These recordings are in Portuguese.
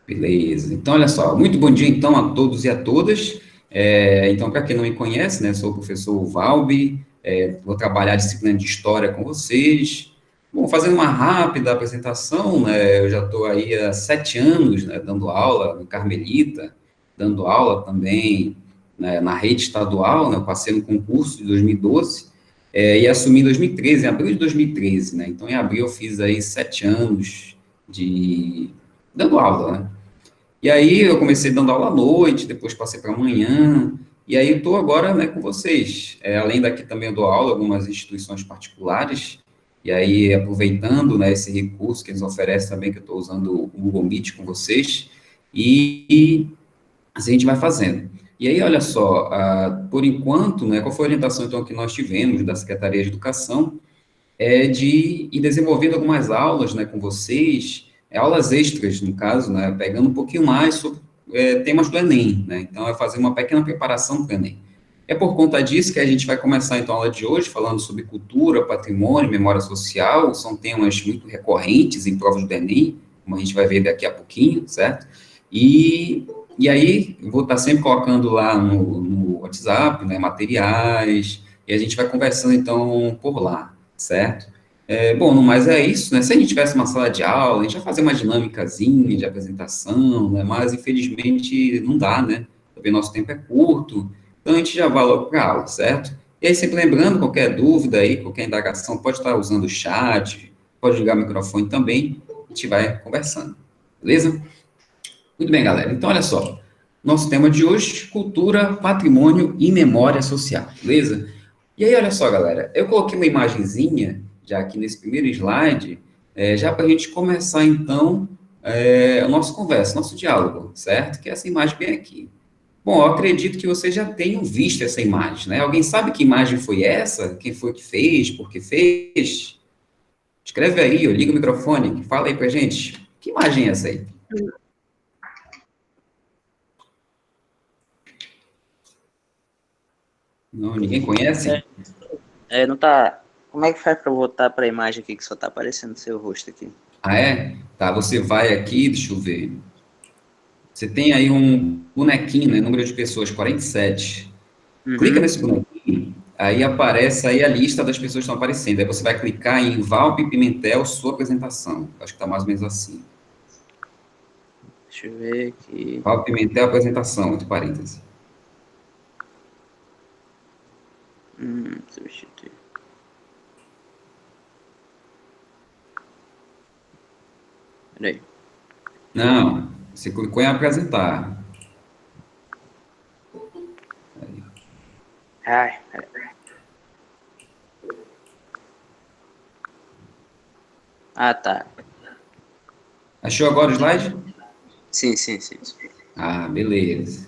Beleza. Então, olha só, muito bom dia, então, a todos e a todas. Então, para quem não me conhece, né, sou o professor Valbi, vou trabalhar a disciplina de História com vocês. Bom, fazendo uma rápida apresentação, né, eu já estou aí há 7 anos, né, dando aula no Carmelita, dando aula também, né, na rede estadual, né, eu passei no concurso de 2012, e assumi em 2013, em abril de 2013, né, então em abril eu fiz aí 7 anos de dando aula, né. E aí eu comecei dando aula à noite, depois passei para amanhã, e aí estou agora, né, com vocês. Além daqui também eu dou aula em algumas instituições particulares, e aí aproveitando, né, esse recurso que eles oferecem também, que eu estou usando o Google Meet com vocês, e assim a gente vai fazendo. E aí, olha só, por enquanto, né, qual foi a orientação então que nós tivemos da Secretaria de Educação? De ir desenvolvendo algumas aulas, né, com vocês, aulas extras, no caso, né, pegando um pouquinho mais sobre temas do Enem, né, então é fazer uma pequena preparação para o Enem. É por conta disso que a gente vai começar, então, a aula de hoje, falando sobre cultura, patrimônio, memória social, são temas muito recorrentes em provas do Enem, como a gente vai ver daqui a pouquinho, certo? E, e aí, eu vou estar sempre colocando lá no WhatsApp, né, materiais, e a gente vai conversando, então, por lá, certo? Bom, no mais é isso, né? Se a gente tivesse uma sala de aula, a gente ia fazer uma dinâmicazinha de apresentação, né? Mas infelizmente não dá, né? Também nosso tempo é curto, então a gente já vai logo para a aula, certo? E aí, sempre lembrando, qualquer dúvida aí, qualquer indagação, pode estar usando o chat, pode ligar o microfone também, a gente vai conversando, beleza? Muito bem, galera. Então, olha só. Nosso tema de hoje, cultura, patrimônio e memória social, beleza? E aí, olha só, galera, eu coloquei uma imagenzinha, já aqui nesse primeiro slide, já para a gente começar, então, a nossa conversa, nosso diálogo, certo? Que é essa imagem bem aqui. Bom, eu acredito que vocês já tenham visto essa imagem, né? Alguém sabe que imagem foi essa? Quem foi que fez? Por que fez? Escreve aí, ou liga o microfone, fala aí pra gente. Que imagem é essa aí? Não, ninguém conhece? Não tá. Como é que faz pra voltar pra imagem aqui que só tá aparecendo seu rosto aqui? Ah, é? Tá, você vai aqui, deixa eu ver. Você tem aí um bonequinho, né? Número de pessoas, 47. Clica Uhum. nesse bonequinho, aí aparece aí a lista das pessoas que estão aparecendo. Aí você vai clicar em Valpe Pimentel, sua apresentação. Acho que tá mais ou menos assim. Deixa eu ver aqui. Valpe Pimentel, apresentação, entre parênteses. Substituir. Peraí. Não, você clicou em apresentar. Ai, peraí. Ah, tá. Achou agora o slide? Sim, sim, sim. Ah, beleza.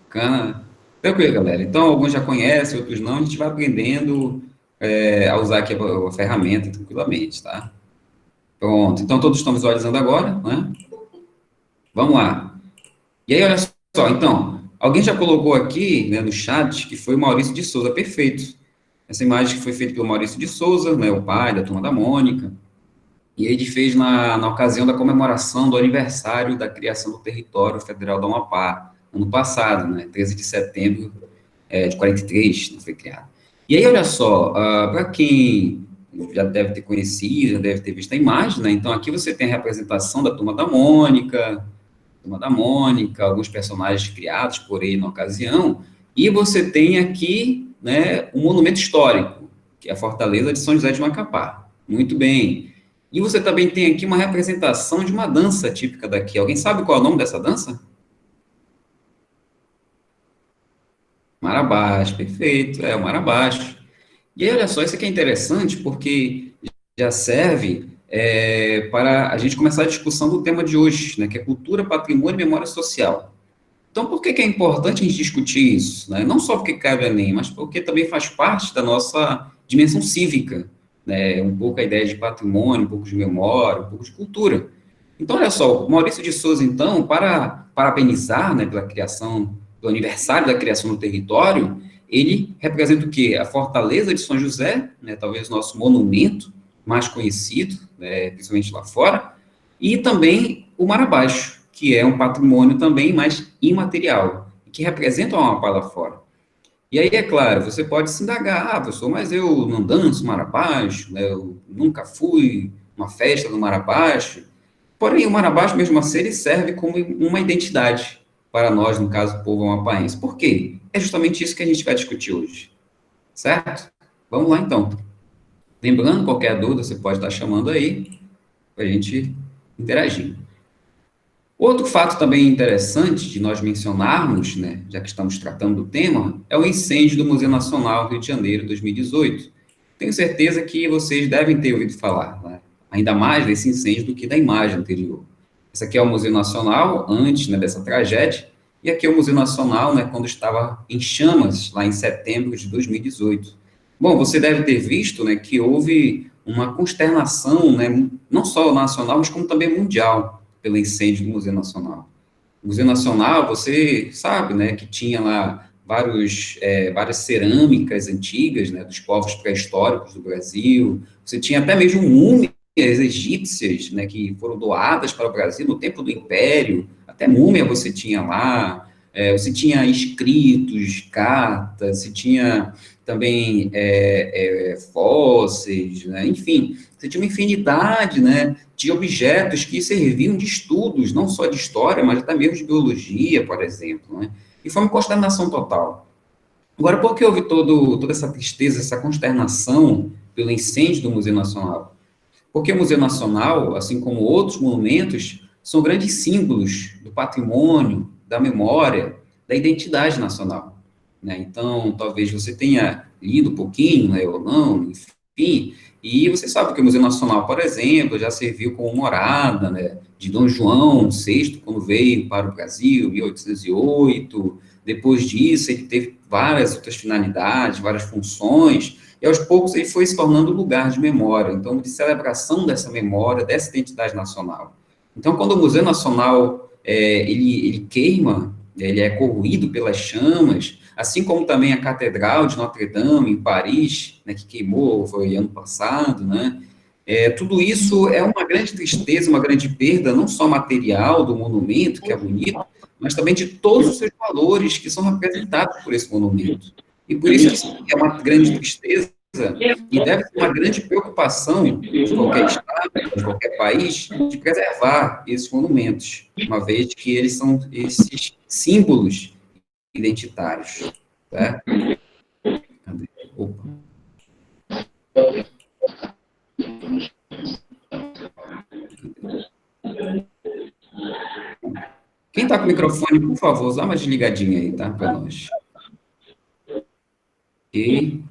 Bacana. Tranquilo, galera. Então, alguns já conhecem, outros não. A gente vai aprendendo a usar aqui a ferramenta tranquilamente, tá? Pronto. Então, todos estão visualizando agora, né? Vamos lá. E aí, olha só. Então, alguém já colocou aqui, né, no chat que foi o Maurício de Souza. Perfeito. Essa imagem que foi feita pelo Maurício de Souza, né, o pai da Turma da Mônica. E ele fez na ocasião da comemoração do aniversário da criação do território federal do Amapá, ano passado, né, 13 de setembro de 43, não foi criado. E aí, olha só, para quem já deve ter conhecido, já deve ter visto a imagem, né, então aqui você tem a representação da Turma da Mônica, alguns personagens criados por ele na ocasião, e você tem aqui, né, um monumento histórico, que é a Fortaleza de São José de Macapá. Muito bem. E você também tem aqui uma representação de uma dança típica daqui. Alguém sabe qual é o nome dessa dança? Marabás, perfeito, o Marabás. E aí, olha só, isso aqui é interessante porque já serve para a gente começar a discussão do tema de hoje, né, que é cultura, patrimônio e memória social. Então, por que que é importante a gente discutir isso? Né? Não só porque cabe ao Enem, mas porque também faz parte da nossa dimensão cívica, né? Um pouco a ideia de patrimônio, um pouco de memória, um pouco de cultura. Então, olha só, o Maurício de Souza, então, para parabenizar, né, pela criação, do aniversário da criação do território, ele representa o quê? A Fortaleza de São José, né, talvez o nosso monumento mais conhecido, né, principalmente lá fora, e também o Mar Abaixo. que é um patrimônio também, mas imaterial, que representa uma Amapá lá fora. E aí, é claro, você pode se indagar, professor, mas eu não danço Marabaixo, né, eu nunca fui uma festa do Marabaixo. Porém, o Marabaixo, mesmo assim, ele serve como uma identidade para nós, no caso, o povo amapaense. Por quê? É justamente isso que a gente vai discutir hoje, certo? Vamos lá, então. Lembrando, qualquer dúvida, você pode estar chamando aí, para a gente interagir. Outro fato também interessante de nós mencionarmos, né, já que estamos tratando do tema, é o incêndio do Museu Nacional Rio de Janeiro 2018. Tenho certeza que vocês devem ter ouvido falar, né, ainda mais desse incêndio do que da imagem anterior. Esse aqui é o Museu Nacional, antes, né, dessa tragédia, e aqui é o Museu Nacional, né, quando estava em chamas, lá em setembro de 2018. Bom, você deve ter visto, né, que houve uma consternação, né, não só nacional, mas como também mundial, pelo incêndio do Museu Nacional. O Museu Nacional, você sabe, né, que tinha lá várias cerâmicas antigas, né, dos povos pré-históricos do Brasil. Você tinha até mesmo múmias egípcias, né, que foram doadas para o Brasil no tempo do Império. Até múmia você tinha lá. Você tinha escritos, cartas, você tinha também fósseis, né, enfim, você tinha uma infinidade, né, de objetos que serviam de estudos, não só de história, mas até mesmo de biologia, por exemplo, né? E foi uma consternação total. Agora, por que houve toda essa tristeza, essa consternação pelo incêndio do Museu Nacional? Porque o Museu Nacional, assim como outros monumentos, são grandes símbolos do patrimônio, da memória, da identidade nacional, né? Então, talvez você tenha lido um pouquinho, né, ou não, enfim, e você sabe que o Museu Nacional, por exemplo, já serviu como morada, né, de Dom João VI, quando veio para o Brasil, em 1808. Depois disso, ele teve várias outras finalidades, várias funções, e aos poucos ele foi se tornando lugar de memória, então, de celebração dessa memória, dessa identidade nacional. Então, quando o Museu Nacional, ele queima, ele é corroído pelas chamas, assim como também a Catedral de Notre-Dame, em Paris, né, que queimou, foi ano passado, né? Tudo isso é uma grande tristeza, uma grande perda, não só material do monumento, que é bonito, mas também de todos os seus valores que são representados por esse monumento. E por isso que sim, é uma grande tristeza e deve ser uma grande preocupação de qualquer estado, de qualquer país, de preservar esses monumentos, uma vez que eles são esses símbolos identitários. Tá? Cadê? Opa. Quem está com o microfone, por favor, dá uma desligadinha aí, tá? Para nós. Ok.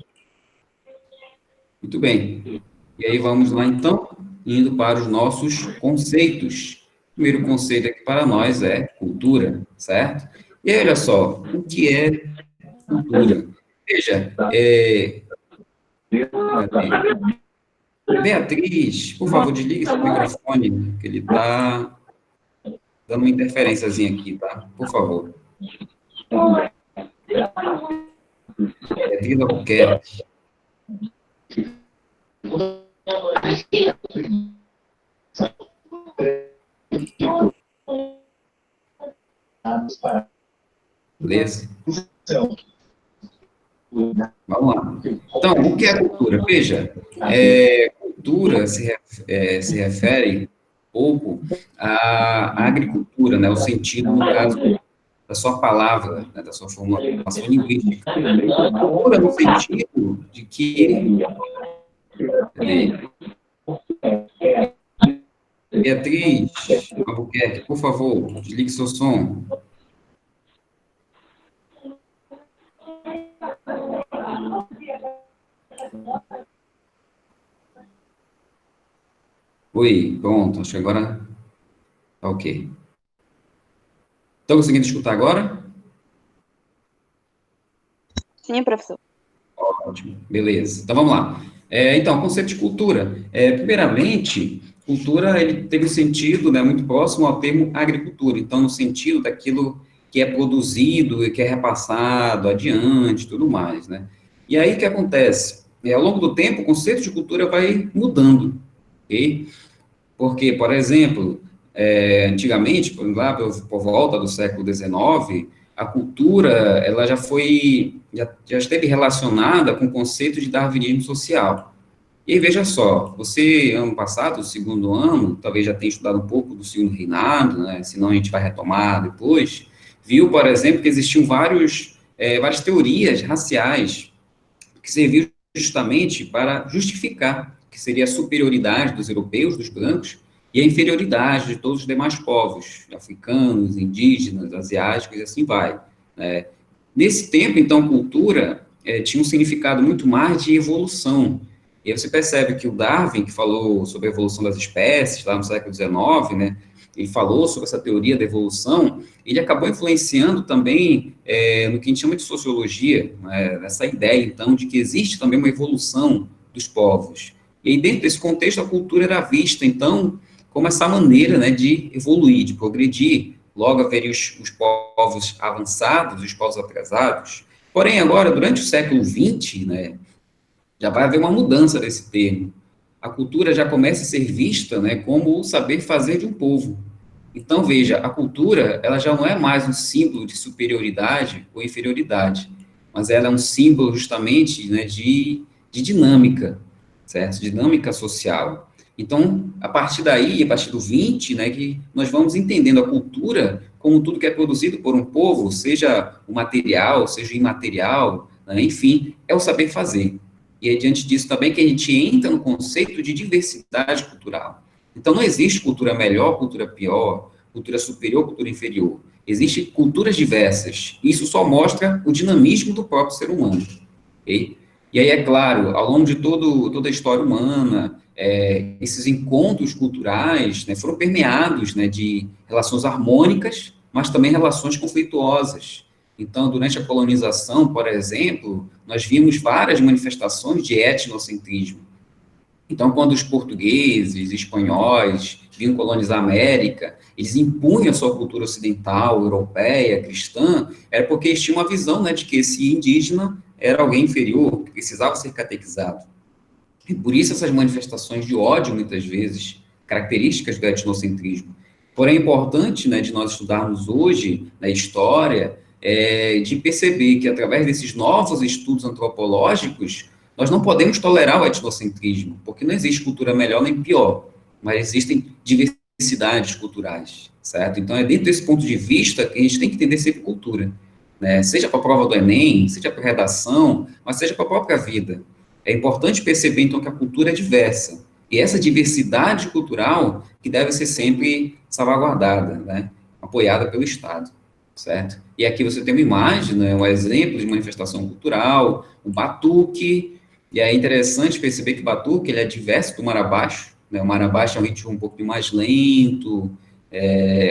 Muito bem. E aí vamos lá, então, indo para os nossos conceitos. O primeiro conceito aqui para nós é cultura, certo? E aí, olha só, o que é cultura? Veja, cadê? Beatriz, por favor, desligue esse microfone, que ele está dando uma interferênciazinha aqui, tá? Por favor. Beatriz Albuquerque. Beleza? Vamos lá. Então, o que é cultura? Veja, cultura se refere um pouco à agricultura, né? O sentido, no caso, da sua palavra, né? Da sua formação linguística. Cultura no sentido de que... Cadê? Beatriz Albuquerque, por favor, desligue seu som. Oi, pronto, acho que agora tá ok. Estão conseguindo escutar agora? Sim, professor. Ótimo, beleza. Então, vamos lá. Então, conceito de cultura. Primeiramente, cultura, ele teve um sentido, né, muito próximo ao termo agricultura. Então, no sentido daquilo que é produzido e que é repassado adiante, tudo mais, né? E aí, o que acontece? Ao longo do tempo, o conceito de cultura vai mudando, ok? Porque, por exemplo, Antigamente, lá por volta do século XIX, a cultura ela já esteve relacionada com o conceito de darwinismo social. E aí, veja só, você, ano passado, o segundo ano, talvez já tenha estudado um pouco do segundo reinado, né, senão a gente vai retomar depois, viu, por exemplo, que existiam várias teorias raciais que serviam justamente para justificar que seria a superioridade dos europeus, dos brancos, e a inferioridade de todos os demais povos, africanos, indígenas, asiáticos, e assim vai, né? Nesse tempo, então, cultura tinha um significado muito mais de evolução. E aí você percebe que o Darwin, que falou sobre a evolução das espécies, lá no século XIX, né, ele falou sobre essa teoria da evolução, ele acabou influenciando também no que a gente chama de sociologia, né, essa ideia, então, de que existe também uma evolução dos povos. E aí, dentro desse contexto, a cultura era vista, então, como essa maneira, né, de evoluir, de progredir. Logo haveria os povos avançados, os povos atrasados. Porém, agora, durante o século XX, né, já vai haver uma mudança desse termo. A cultura já começa a ser vista, né, como o saber fazer de um povo. Então, veja, a cultura, ela já não é mais um símbolo de superioridade ou inferioridade, mas ela é um símbolo justamente, né, de dinâmica, certo? Dinâmica social. Então, a partir daí, a partir do 20, né, que nós vamos entendendo a cultura como tudo que é produzido por um povo, seja o material, seja o imaterial, né, enfim, é o saber fazer. E é diante disso também que a gente entra no conceito de diversidade cultural. Então, não existe cultura melhor, cultura pior, cultura superior, cultura inferior. Existem culturas diversas. Isso só mostra o dinamismo do próprio ser humano. Okay? E aí, é claro, ao longo de toda a história humana, esses encontros culturais, né, foram permeados, né, de relações harmônicas, mas também relações conflituosas. Então, durante a colonização, por exemplo, nós vimos várias manifestações de etnocentrismo. Então, quando os portugueses, espanhóis vinham colonizar a América, eles impunham a sua cultura ocidental, europeia, cristã, era porque eles tinham uma visão, né, de que esse indígena era alguém inferior, que precisava ser catequizado. E por isso essas manifestações de ódio, muitas vezes, características do etnocentrismo. Porém, é importante, né, de nós estudarmos hoje, na história, de perceber que, através desses novos estudos antropológicos, nós não podemos tolerar o etnocentrismo, porque não existe cultura melhor nem pior, mas existem diversidades culturais, certo? Então, é dentro desse ponto de vista que a gente tem que entender sempre cultura, né? Seja para a prova do Enem, seja para a redação, mas seja para a própria vida. É importante perceber, então, que a cultura é diversa, e essa diversidade cultural que deve ser sempre salvaguardada, né? Apoiada pelo Estado, certo? E aqui você tem uma imagem, né, um exemplo de manifestação cultural, o batuque, e é interessante perceber que o batuque ele é diverso do marabaixo, né? O marabaixo é um ritmo um pouquinho mais lento,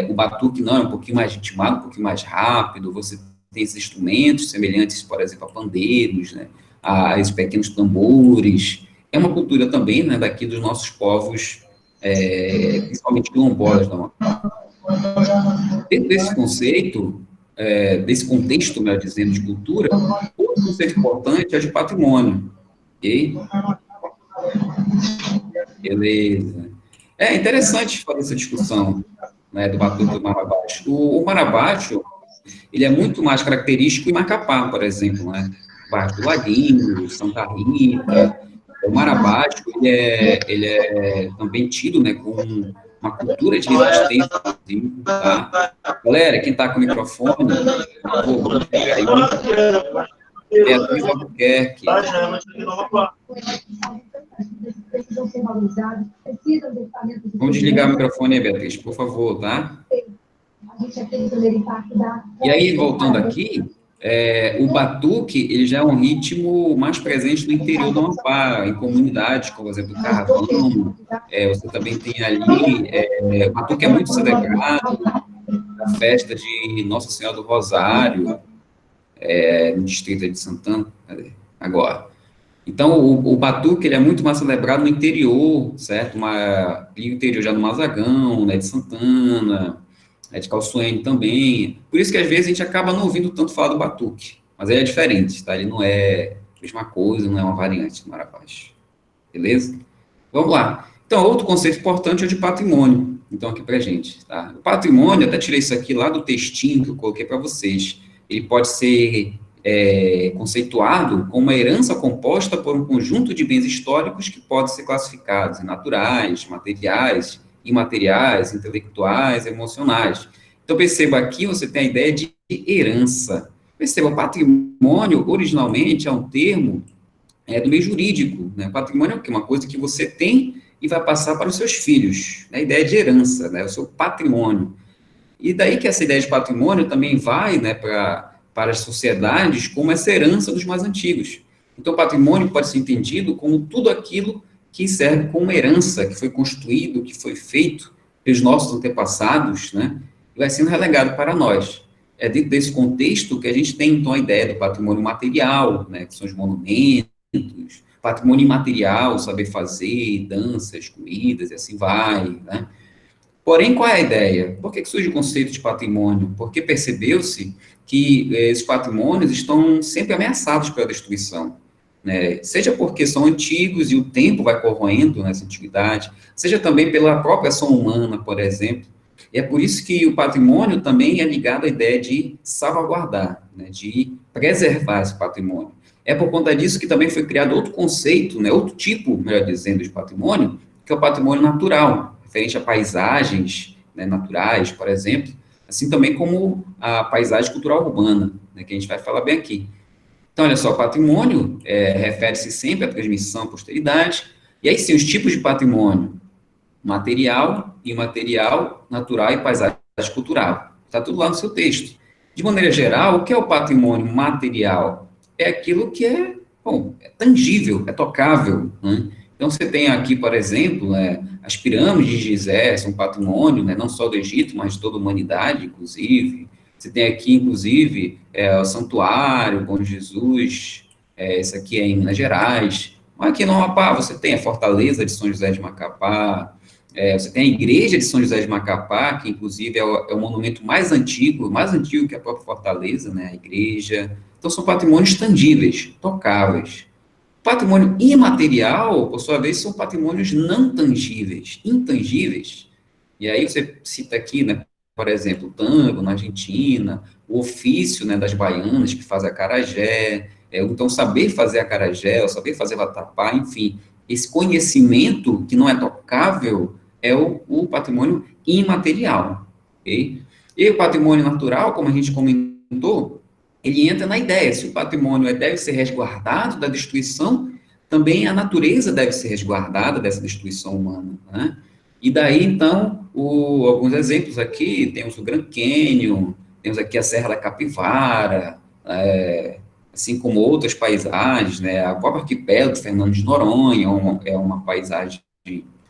o batuque não, é um pouquinho mais ritmado, um pouquinho mais rápido, você tem esses instrumentos semelhantes, por exemplo, a pandeiros, né? A esses pequenos tambores, é uma cultura também, né, daqui dos nossos povos, principalmente quilombolas da Amazônia. Dentro desse conceito, desse contexto, melhor dizendo, de cultura, outro conceito importante é de patrimônio, ok? Beleza. É interessante fazer essa discussão, né, do batuque do Marabaixo. O Marabaixo, ele é muito mais característico em Macapá, por exemplo, né? Baixo do Laguinho, Santa Rita. O Marabaixo, ele é também tido, né, com uma cultura de resistência, tá? Galera, quem está com o microfone, por favor, vamos pegar aí. Beatriz Albuquerque. Vamos desligar o microfone aí, Beatriz, por favor, tá? E aí, voltando aqui, o batuque, ele já é um ritmo mais presente no interior do Amapá, em comunidades, como, por exemplo, o Carvão, você também tem ali, o batuque é muito celebrado na festa de Nossa Senhora do Rosário, no distrito de Santana, agora. Então, o batuque, ele é muito mais celebrado no interior, certo? No interior já do Mazagão, né, de Santana, de Calçoene também. Por isso que, às vezes, a gente acaba não ouvindo tanto falar do batuque. Mas ele é diferente, tá? Ele não é a mesma coisa, não é uma variante do Marabaixo. Beleza? Vamos lá. Então, outro conceito importante é o de patrimônio. Então, aqui para a gente, tá? O patrimônio, até tirei isso aqui lá do textinho que eu coloquei para vocês. Ele pode ser conceituado como uma herança composta por um conjunto de bens históricos que podem ser classificados em naturais, materiais, imateriais, intelectuais, emocionais. Então, perceba aqui, você tem a ideia de herança. Perceba, o patrimônio, originalmente, é um termo do meio jurídico, né? Patrimônio é o quê? Uma coisa que você tem e vai passar para os seus filhos, né? A ideia de herança, né? O seu patrimônio. E daí que essa ideia de patrimônio também vai, né, para as sociedades como essa herança dos mais antigos. Então, patrimônio pode ser entendido como tudo aquilo que serve como herança, que foi construído, que foi feito pelos nossos antepassados, né, e vai sendo relegado para nós. É dentro desse contexto que a gente tem, então, a ideia do patrimônio material, né, que são os monumentos, patrimônio imaterial, saber fazer, danças, comidas, e assim vai, né. Porém, qual é a ideia? Por que surge o conceito de patrimônio? Porque percebeu-se que esses patrimônios estão sempre ameaçados pela destruição, né? Seja porque são antigos e o tempo vai corroendo nessa antiguidade, seja também pela própria ação humana, por exemplo. E é por isso que o patrimônio também é ligado à ideia de salvaguardar, né, de preservar esse patrimônio. É por conta disso que também foi criado outro conceito, né, outro tipo, melhor dizendo, de patrimônio, que é o patrimônio natural, referente a paisagens, né, naturais, por exemplo, assim também como a paisagem cultural urbana, né, que a gente vai falar bem aqui. Então, olha só, patrimônio refere-se sempre à transmissão à posteridade, e aí sim, os tipos de patrimônio: material, imaterial, natural e paisagem cultural. Está tudo lá no seu texto. De maneira geral, o que é o patrimônio material? É aquilo que é, bom, é tangível, é tocável, né? Então, você tem aqui, por exemplo, as pirâmides de Gizé, são patrimônio, né, não só do Egito, mas de toda a humanidade, inclusive. Você tem aqui, inclusive, o Santuário Bom Jesus, esse aqui é em Minas Gerais. Mas aqui no Amapá, você tem a Fortaleza de São José de Macapá, você tem a Igreja de São José de Macapá, que inclusive é o monumento mais antigo que a própria Fortaleza, né, a igreja. Então, são patrimônios tangíveis, tocáveis. Patrimônio imaterial, por sua vez, são patrimônios não tangíveis, intangíveis. E aí você cita aqui, né, por exemplo, o tango na Argentina, o ofício, né, das baianas que fazem acarajé, então saber fazer acarajé, saber fazer vatapá, enfim, esse conhecimento que não é tocável é o patrimônio imaterial, ok? E o patrimônio natural, como a gente comentou, ele entra na ideia, se o patrimônio deve ser resguardado da destruição, também a natureza deve ser resguardada dessa destruição humana, né? E daí, então, alguns exemplos aqui, temos o Grand Canyon, temos aqui a Serra da Capivara, assim como outras paisagens, né? A própria arquipélago de Fernando de Noronha é uma paisagem,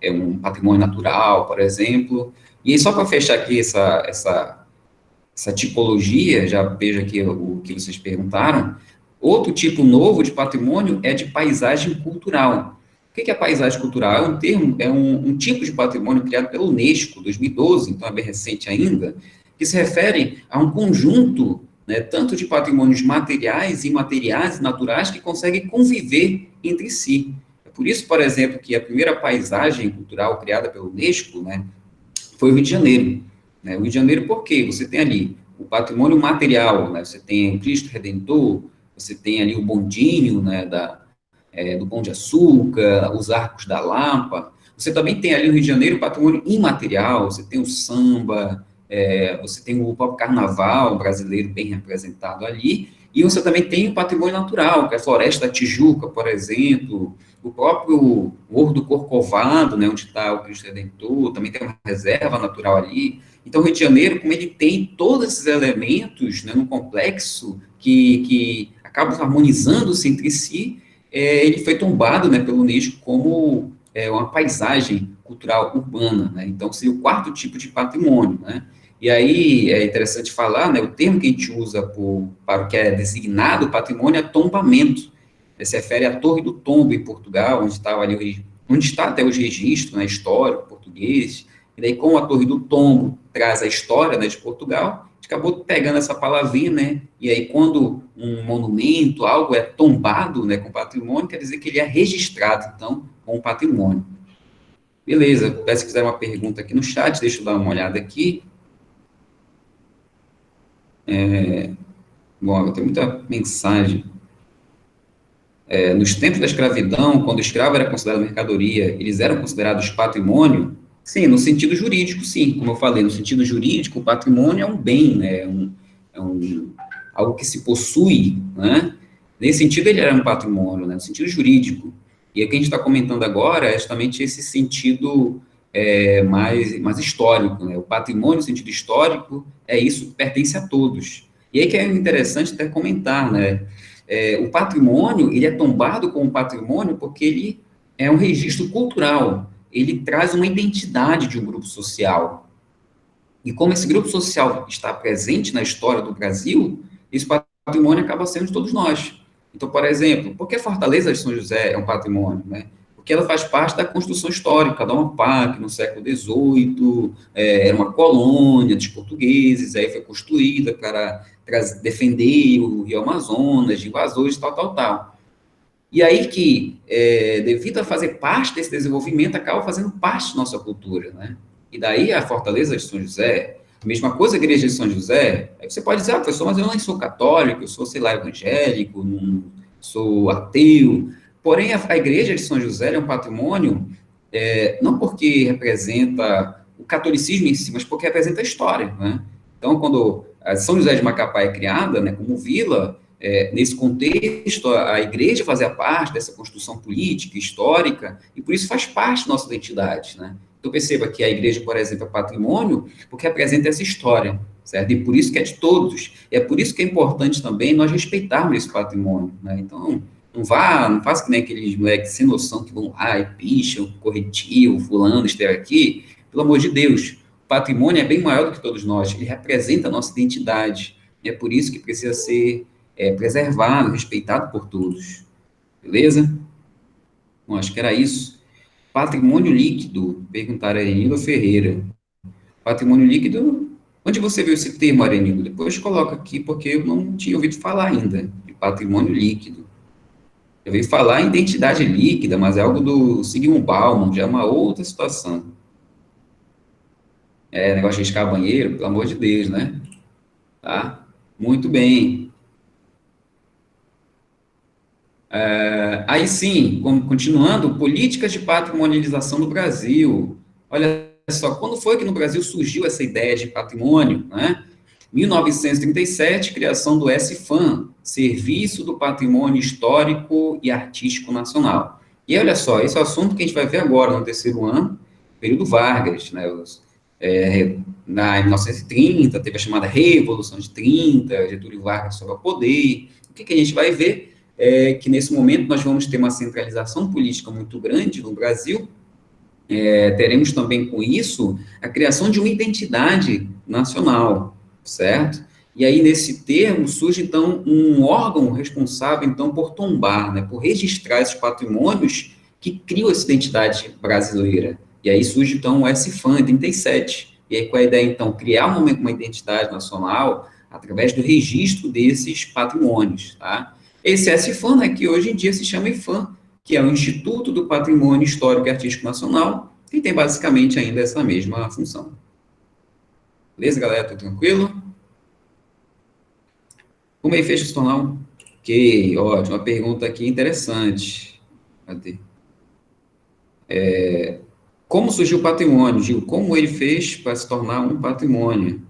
é um patrimônio natural, por exemplo. E aí, só para fechar aqui essa tipologia, já veja aqui o que vocês perguntaram, outro tipo novo de patrimônio é de paisagem cultural. O que é paisagem cultural? É um termo, um tipo de patrimônio criado pela Unesco, 2012, então é bem recente ainda, que se refere a um conjunto, né, tanto de patrimônios materiais, imateriais e naturais que conseguem conviver entre si. É por isso, por exemplo, que a primeira paisagem cultural criada pela Unesco, né, foi o Rio de Janeiro. Né? O Rio de Janeiro, por quê? Você tem ali o patrimônio material, né? Você tem o Cristo Redentor, você tem ali o bondinho, né, do Pão de Açúcar, os arcos da Lapa. Você também tem ali no Rio de Janeiro o patrimônio imaterial, você tem o samba, você tem o próprio carnaval brasileiro bem representado ali, e você também tem o patrimônio natural, que é a Floresta da Tijuca, por exemplo, o próprio Morro do Corcovado, né, onde está o Cristo Redentor, também tem uma reserva natural ali. Então, o Rio de Janeiro, como ele tem todos esses elementos, né, no complexo que acabam harmonizando-se entre si, ele foi tombado, né, pelo Unesco como uma paisagem cultural urbana, né? Então, seria o quarto tipo de patrimônio, né? E aí é interessante falar, né, o termo que a gente usa para o que é designado patrimônio é tombamento. Se refere à Torre do Tombo, em Portugal, onde está até os registros, né, histórico português. E daí, como a Torre do Tombo traz a história, né, de Portugal, a gente acabou pegando essa palavrinha, né? E aí, quando um monumento, algo é tombado, né, com patrimônio, quer dizer que ele é registrado, então, com patrimônio. Beleza, peço que fizer uma pergunta aqui no chat, deixa eu dar uma olhada aqui. Bom, eu tenho muita mensagem. Nos tempos da escravidão, quando o escravo era considerado mercadoria, eles eram considerados patrimônio? Sim, no sentido jurídico, sim. Como eu falei, no sentido jurídico, o patrimônio é um bem, né? Algo que se possui, né? Nesse sentido, ele era um patrimônio, né? No sentido jurídico. E o que a gente está comentando agora é justamente esse sentido mais histórico, né? O patrimônio, no sentido histórico, é isso que pertence a todos. E aí que é interessante até comentar, né? O patrimônio, ele é tombado como patrimônio porque ele é um registro cultural, ele traz uma identidade de um grupo social. E como esse grupo social está presente na história do Brasil, esse patrimônio acaba sendo de todos nós. Então, por exemplo, por que Fortaleza de São José é um patrimônio, né? Porque ela faz parte da construção histórica da Amapá, que no século XVIII era uma colônia dos portugueses, aí foi construída para defender o Rio Amazonas de invasores, tal, tal, tal. E aí que, devido a fazer parte desse desenvolvimento, acaba fazendo parte da nossa cultura, né? E daí a Fortaleza de São José, a mesma coisa a Igreja de São José, aí você pode dizer, professor, mas eu não sou católico, eu sou, sei lá, evangélico, não sou ateu. Porém, a Igreja de São José é um patrimônio, não porque representa o catolicismo em si, mas porque representa a história, né? Então, quando a São José de Macapá é criada, né, como vila, nesse contexto, a igreja fazia parte dessa construção política, histórica, e por isso faz parte da nossa identidade, né? Então, perceba que a igreja, por exemplo, é patrimônio, porque representa essa história, certo? E por isso que é de todos. E é por isso que é importante também nós respeitarmos esse patrimônio, né? Então, não faça que nem aqueles moleques sem noção que vão lá e picham, corretivo, fulano, esteve aqui. Pelo amor de Deus, o patrimônio é bem maior do que todos nós, ele representa a nossa identidade. E é por isso que precisa ser preservado, respeitado por todos. Beleza? Bom, acho que era isso. Patrimônio líquido, perguntaram a Arenildo Ferreira. Patrimônio líquido, onde você viu esse termo, Arenildo? Depois coloca aqui, porque eu não tinha ouvido falar ainda de patrimônio líquido. Eu ouvi falar em identidade líquida, mas é algo do Zygmunt Bauman, já é uma outra situação. Negócio de riscar banheiro, pelo amor de Deus, né? Tá? Muito bem. Aí sim, continuando, políticas de patrimonialização do Brasil. Olha só, quando foi que no Brasil surgiu essa ideia de patrimônio, né? 1937, criação do SFAM, Serviço do Patrimônio Histórico e Artístico Nacional. E olha só, esse é o assunto que a gente vai ver agora no terceiro ano, período Vargas, né? Na 1930, teve a chamada Revolução de 30, Getúlio Vargas sobe ao poder. O que a gente vai ver? Que nesse momento nós vamos ter uma centralização política muito grande no Brasil, teremos também com isso a criação de uma identidade nacional, certo? E aí, nesse termo, surge, então, um órgão responsável, então, por tombar, né, por registrar esses patrimônios que criam essa identidade brasileira. E aí surge, então, o SFAM, em 37. E aí, qual é a ideia, então? Criar uma identidade nacional através do registro desses patrimônios, tá? Esse SFAM, né, que hoje em dia se chama IFAM, que é o Instituto do Patrimônio Histórico e Artístico Nacional, e tem basicamente ainda essa mesma função. Beleza, galera? Tudo tranquilo? Como ele fez se tornar um... Ok, ótimo. Uma pergunta aqui interessante. Cadê? Como surgiu o patrimônio, Gil? Como ele fez para se tornar um patrimônio?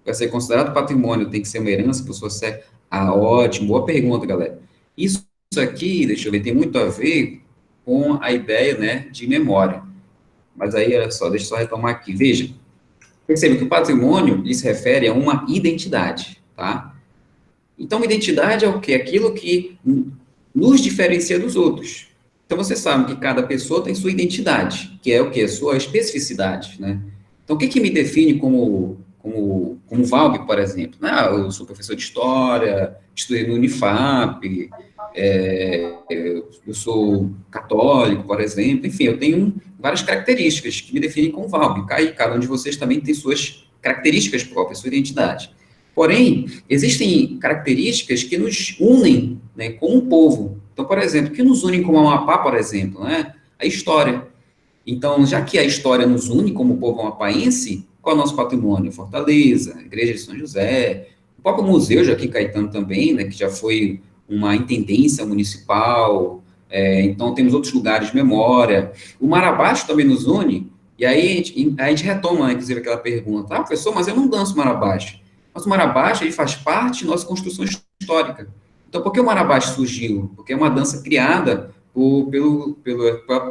Para ser considerado patrimônio, tem que ser uma herança, pessoa séria? Ótimo. Boa pergunta, galera. Isso aqui, deixa eu ver, tem muito a ver com a ideia, né, de memória. Mas aí, olha só, deixa eu só retomar aqui. Veja, perceba que o patrimônio, ele se refere a uma identidade, tá? Então, identidade é o quê? Aquilo que nos diferencia dos outros. Então, você sabe que cada pessoa tem sua identidade, que é o quê? A sua especificidade, né? Então, o que que me define como Valb, por exemplo? Eu sou professor de História, estudei no Unifap, eu sou católico, por exemplo, enfim, eu tenho várias características que me definem como Valb. Cada um de vocês também tem suas características próprias, sua identidade. Porém, existem características que nos unem, né, com o povo. Então, por exemplo, o que nos une como Amapá, por exemplo, né? A história. Então, já que a história nos une como povo amapaense, qual é o nosso patrimônio? Fortaleza, Igreja de São José, o próprio Museu Joaquim Caetano também, né, que já foi uma intendência municipal, então temos outros lugares de memória. O Marabás também nos une, e aí a gente retoma, né, inclusive, aquela pergunta, professor, mas eu não danço Marabás. Mas o Marabás, ele faz parte da nossa construção histórica. Então, por que o Marabás surgiu? Porque é uma dança criada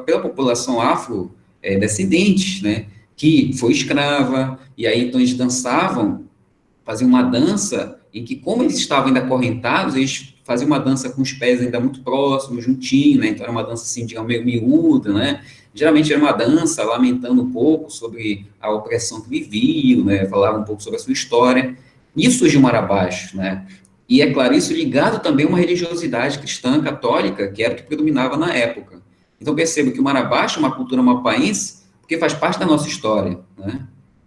pela população afrodescendente, né, que foi escrava, e aí então eles dançavam, faziam uma dança em que, como eles estavam ainda acorrentados, eles faziam uma dança com os pés ainda muito próximos, juntinho, né, então era uma dança assim, digamos, meio miúda, né, geralmente era uma dança lamentando um pouco sobre a opressão que viviam, né, falava um pouco sobre a sua história, e isso surgiu o Marabás, né, e, é claro, isso ligado também a uma religiosidade cristã católica, que era o que predominava na época. Então, perceba que o Marabás é uma cultura mapaense, porque faz parte da nossa história, né?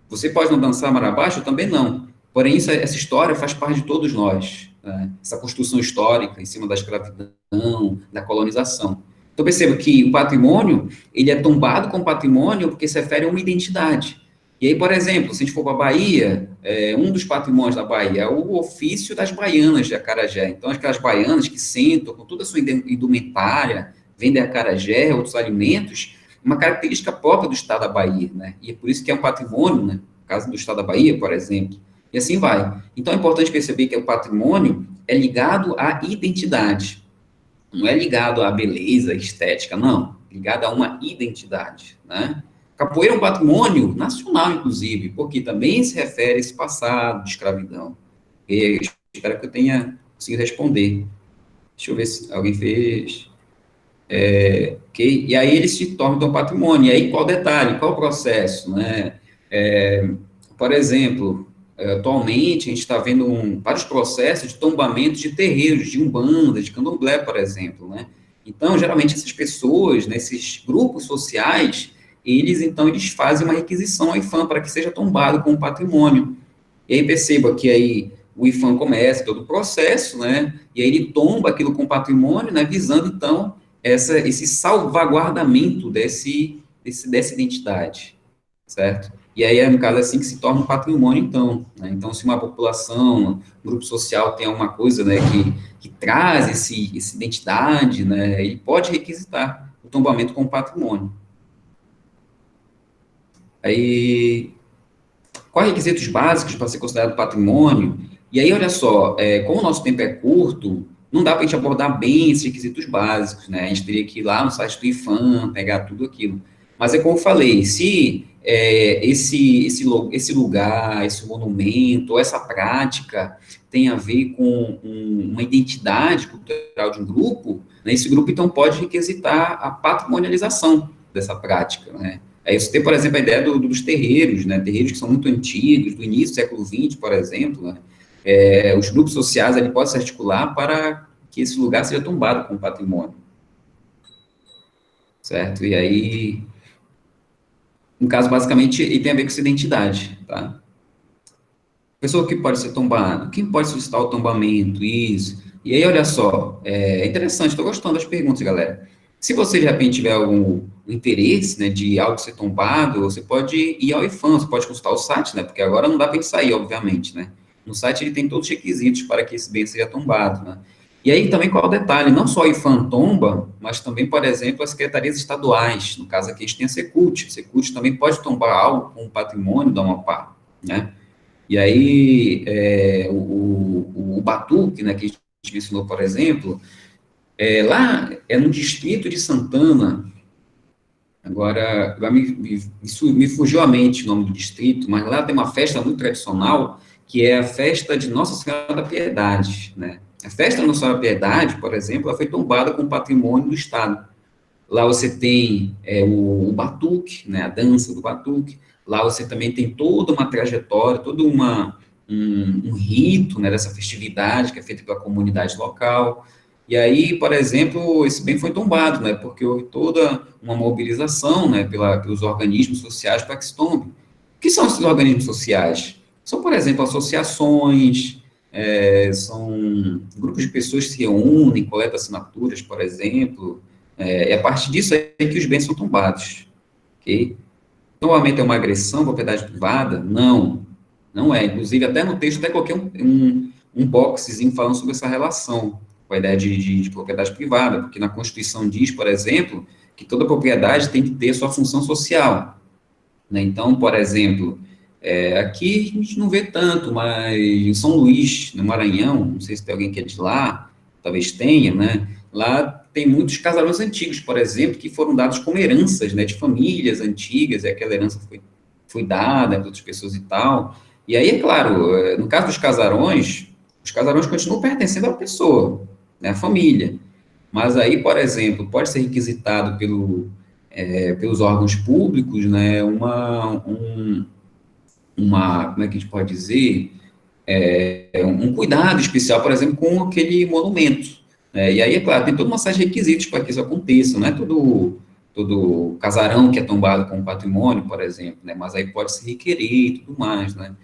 Você pode não dançar Marabás, eu também não. Porém, essa história faz parte de todos nós, né? Essa construção histórica em cima da escravidão, da colonização. Então, perceba que o patrimônio, ele é tombado com patrimônio porque se refere a uma identidade. E aí, por exemplo, se a gente for para a Bahia, um dos patrimônios da Bahia é o ofício das baianas de acarajé. Então, aquelas baianas que sentam com toda a sua indumentária, vendem acarajé, outros alimentos, uma característica própria do estado da Bahia, né? E é por isso que é um patrimônio, né? No caso do estado da Bahia, por exemplo. E assim vai. Então, é importante perceber que o patrimônio é ligado à identidade. Não é ligado à beleza estética, não. É ligado a uma identidade, né? Capoeira é um patrimônio nacional, inclusive, porque também se refere a esse passado de escravidão. E espero que eu tenha conseguido responder. Deixa eu ver se alguém fez. Ok? E aí ele se torna então patrimônio. E aí qual detalhe, qual o processo, né? Por exemplo, atualmente a gente está vendo vários processos de tombamento de terreiros, de umbanda, de candomblé, por exemplo, né? Então, geralmente essas pessoas, nesses grupos sociais, eles fazem uma requisição ao IFAM para que seja tombado como patrimônio. E aí perceba que aí o IFAM começa todo o processo, né? E aí ele tomba aquilo com patrimônio, né? Visando então esse salvaguardamento dessa identidade, certo? E aí é no caso assim que se torna um patrimônio então, né? Então se uma população, um grupo social tem alguma coisa, né, que traz essa identidade, né, ele pode requisitar o tombamento como patrimônio. Aí, quais requisitos básicos para ser considerado patrimônio? E aí, olha só, como o nosso tempo é curto, não dá para a gente abordar bem esses requisitos básicos, né? A gente teria que ir lá no site do IFAM, pegar tudo aquilo. Mas é como eu falei, se esse lugar, esse monumento, ou essa prática tem a ver com uma identidade cultural de um grupo, né, esse grupo, então, pode requisitar a patrimonialização dessa prática, né? Aí você tem, por exemplo, a ideia dos terreiros, né? Terreiros que são muito antigos, do início do século XX, por exemplo, né? Os grupos sociais ali podem se articular para que esse lugar seja tombado como patrimônio, certo? E aí, no caso, basicamente, ele tem a ver com essa identidade, tá? Pessoa que pode ser tombado, quem pode solicitar o tombamento, isso. E aí, olha só, é interessante, estou gostando das perguntas, galera. Se você, de repente, tiver algum interesse, né, de algo ser tombado, você pode ir ao IFAM, você pode consultar o site, né, porque agora não dá para gente sair, obviamente, né. No site ele tem todos os requisitos para que esse bem seja tombado, né. E aí também qual é o detalhe, não só o IFAM tomba, mas também, por exemplo, as secretarias estaduais, no caso aqui a gente tem a Secult também pode tombar algo com o patrimônio da Amapá, né. E aí, o Batuque, né, que a gente mencionou, por exemplo, lá é no distrito de Santana, agora me fugiu a mente o nome do distrito, mas lá tem uma festa muito tradicional, que é a festa de Nossa Senhora da Piedade, né? A festa da Nossa Senhora da Piedade, por exemplo, ela foi tombada com patrimônio do Estado. Lá você tem o batuque, né, a dança do batuque. Lá você também tem toda uma trajetória, todo um rito, né, dessa festividade que é feita pela comunidade local. E aí, por exemplo, esse bem foi tombado, né, porque houve toda uma mobilização, né, pelos organismos sociais para que se tombe. O que são esses organismos sociais? São, por exemplo, associações, são grupos de pessoas que se reúnem, coletam assinaturas, por exemplo, é a partir disso aí que os bens são tombados. Ok? ok? Tombamento é uma agressão à propriedade privada? Não, não é. Inclusive, até no texto, até coloquei um boxezinho falando sobre essa relação com a ideia de propriedade privada, porque na Constituição diz, por exemplo, que toda propriedade tem que ter sua função social, né? Então, por exemplo, aqui a gente não vê tanto, mas em São Luís, no Maranhão, não sei se tem alguém que é de lá, talvez tenha, né? Lá tem muitos casarões antigos, por exemplo, que foram dados como heranças, né, de famílias antigas, e aquela herança foi dada para outras pessoas e tal. E aí, é claro, no caso dos casarões, os casarões continuam pertencendo à pessoa, né, à família. Mas aí, por exemplo, pode ser requisitado pelos órgãos públicos, né, como é que a gente pode dizer, um cuidado especial, por exemplo, com aquele monumento, né? E aí, é claro, tem toda uma série de requisitos para que isso aconteça, não é todo casarão que é tombado como patrimônio, por exemplo, né? Mas aí pode se requerer e tudo mais, né?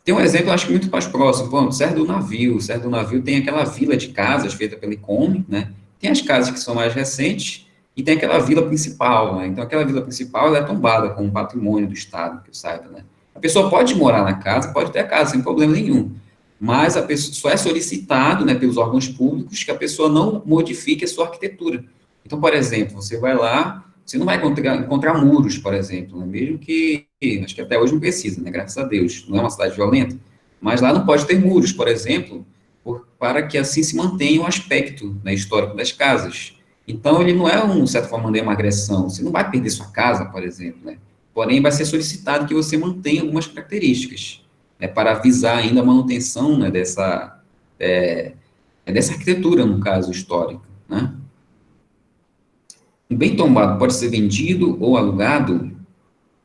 Tem um exemplo, acho que muito mais próximo, pô, o Serra do Navio tem aquela vila de casas feita pela ICOME, né? Tem as casas que são mais recentes e tem aquela vila principal, né? Então, aquela vila principal, ela é tombada como patrimônio do Estado, que eu saiba, né? A pessoa pode morar na casa, pode ter a casa, sem problema nenhum, mas a pessoa, só é solicitado, né, pelos órgãos públicos que a pessoa não modifique a sua arquitetura. Então, por exemplo, você vai lá, você não vai encontrar muros, por exemplo, né? Mesmo que, acho que até hoje não precisa, né? Graças a Deus, não é uma cidade violenta, mas lá não pode ter muros, por exemplo, para que assim se mantenha o aspecto, né, histórico das casas. Então, ele não é, de certa forma, uma agressão, você não vai perder sua casa, por exemplo, né? Porém, vai ser solicitado que você mantenha algumas características, né, para visar ainda a manutenção, né, dessa arquitetura, no caso, histórica, né? Um bem tombado pode ser vendido ou alugado?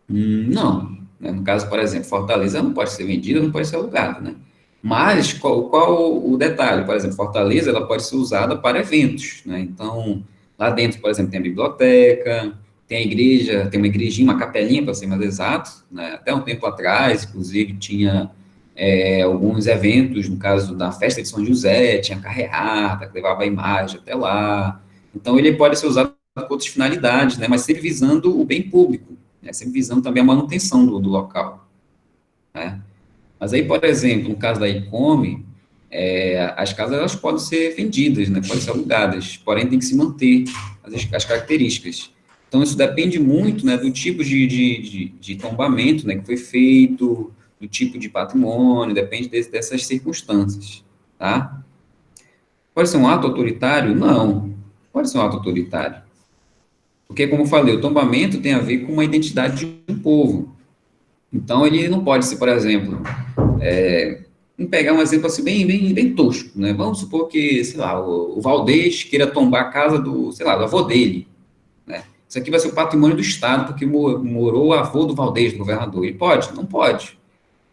Não. Né? No caso, por exemplo, Fortaleza não pode ser vendida, não pode ser alugada, né? Mas qual o detalhe? Por exemplo, Fortaleza ela pode ser usada para eventos, né? Então, lá dentro, por exemplo, tem a biblioteca, tem a igreja, tem uma igrejinha, uma capelinha, para ser mais exato, né? Até um tempo atrás, inclusive, tinha alguns eventos, no caso da festa de São José, tinha carreata, que levava a imagem até lá. Então, ele pode ser usado com outras finalidades, né? Mas sempre visando o bem público, né? Sempre visando também a manutenção do local, né? Mas aí, por exemplo, no caso da ICOME, as casas elas podem ser vendidas, né? Podem ser alugadas, porém tem que se manter as características. Então, isso depende muito, né, do tipo de tombamento, né, que foi feito, do tipo de patrimônio, depende dessas circunstâncias, tá? Pode ser um ato autoritário? Não, pode ser um ato autoritário. Porque, como eu falei, o tombamento tem a ver com uma identidade de um povo. Então, ele não pode ser, por exemplo, vamos pegar um exemplo assim bem tosco, né? Vamos supor que, sei lá, o Valdez queira tombar a casa do, sei lá, do avô dele, né? Isso aqui vai ser o patrimônio do Estado, porque morou o avô do Valdez, do governador. Ele pode? Não pode.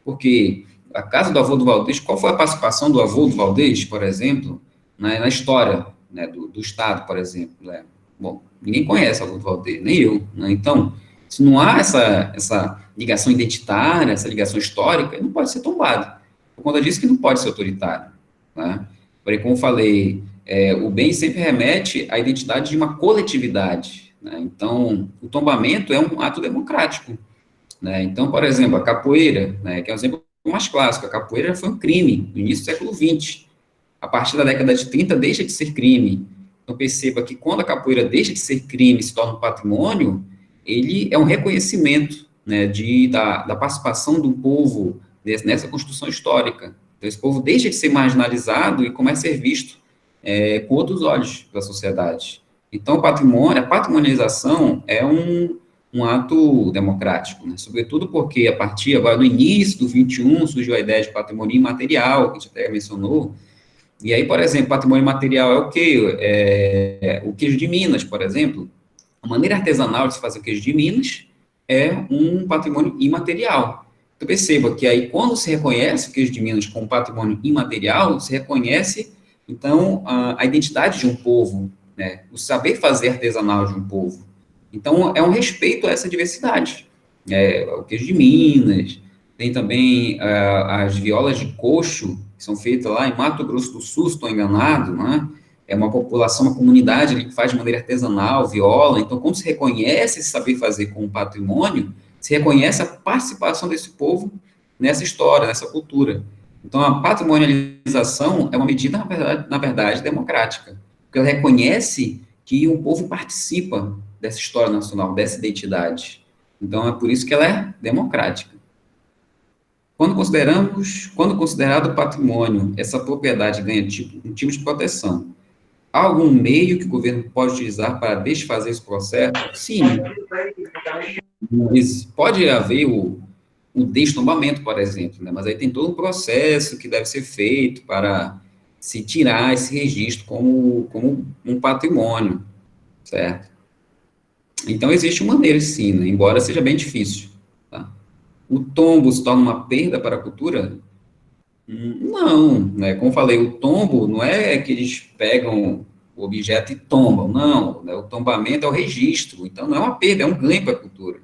Porque a casa do avô do Valdez, qual foi a participação do avô do Valdez, por exemplo, na história, né, do Estado, por exemplo, né? Bom, ninguém conhece o avô do Valdez, nem eu, né? Então, se não há essa ligação identitária, essa ligação histórica, ele não pode ser tombado. Por conta disso que não pode ser autoritário, né? Porém, como eu falei, o bem sempre remete à identidade de uma coletividade, né? Então, o tombamento é um ato democrático, né? Então, por exemplo, a capoeira, né, que é um exemplo mais clássico, a capoeira foi um crime no início do século XX. A partir da década de 30 deixa de ser crime. Então, perceba que quando a capoeira deixa de ser crime e se torna um patrimônio, ele é um reconhecimento, né, da participação do povo nessa construção histórica. Então, esse povo deixa de ser marginalizado e começa a ser visto com outros olhos pela sociedade. Então, o patrimônio, a patrimonialização é um ato democrático, né? Sobretudo porque, a partir agora, no início do 21, surgiu a ideia de patrimônio imaterial, que a gente até mencionou, e aí, por exemplo, patrimônio imaterial é o quê? O queijo de Minas, por exemplo. A maneira artesanal de se fazer o queijo de Minas é um patrimônio imaterial. Então, perceba que aí, quando se reconhece o queijo de Minas como patrimônio imaterial, se reconhece, então, a identidade de um povo, né? O saber fazer artesanal de um povo. Então, é um respeito a essa diversidade. O queijo de Minas, tem também as violas de coxo, que são feitas lá em Mato Grosso do Sul, se estou enganado, né? é uma população, uma comunidade ali que faz de maneira artesanal, viola. Então, quando se reconhece esse saber fazer como patrimônio, se reconhece a participação desse povo nessa história, nessa cultura. Então, a patrimonialização é uma medida, na verdade, democrática, porque ela reconhece que o povo participa dessa história nacional, dessa identidade. Então, é por isso que ela é democrática. Quando considerado patrimônio, essa propriedade ganha um tipo de proteção. Há algum meio que o governo pode utilizar para desfazer esse processo? Sim, pode haver o destombamento, por exemplo, né? Mas aí tem todo um processo que deve ser feito para se tirar esse registro como um patrimônio, certo? Então, existe uma maneira, sim, né? Embora seja bem difícil, tá? O tombo se torna uma perda para a cultura? Não, né? Como eu falei, o tombo não é que eles pegam o objeto e tombam, não, né? O tombamento é o registro, então não é uma perda, é um ganho para a cultura,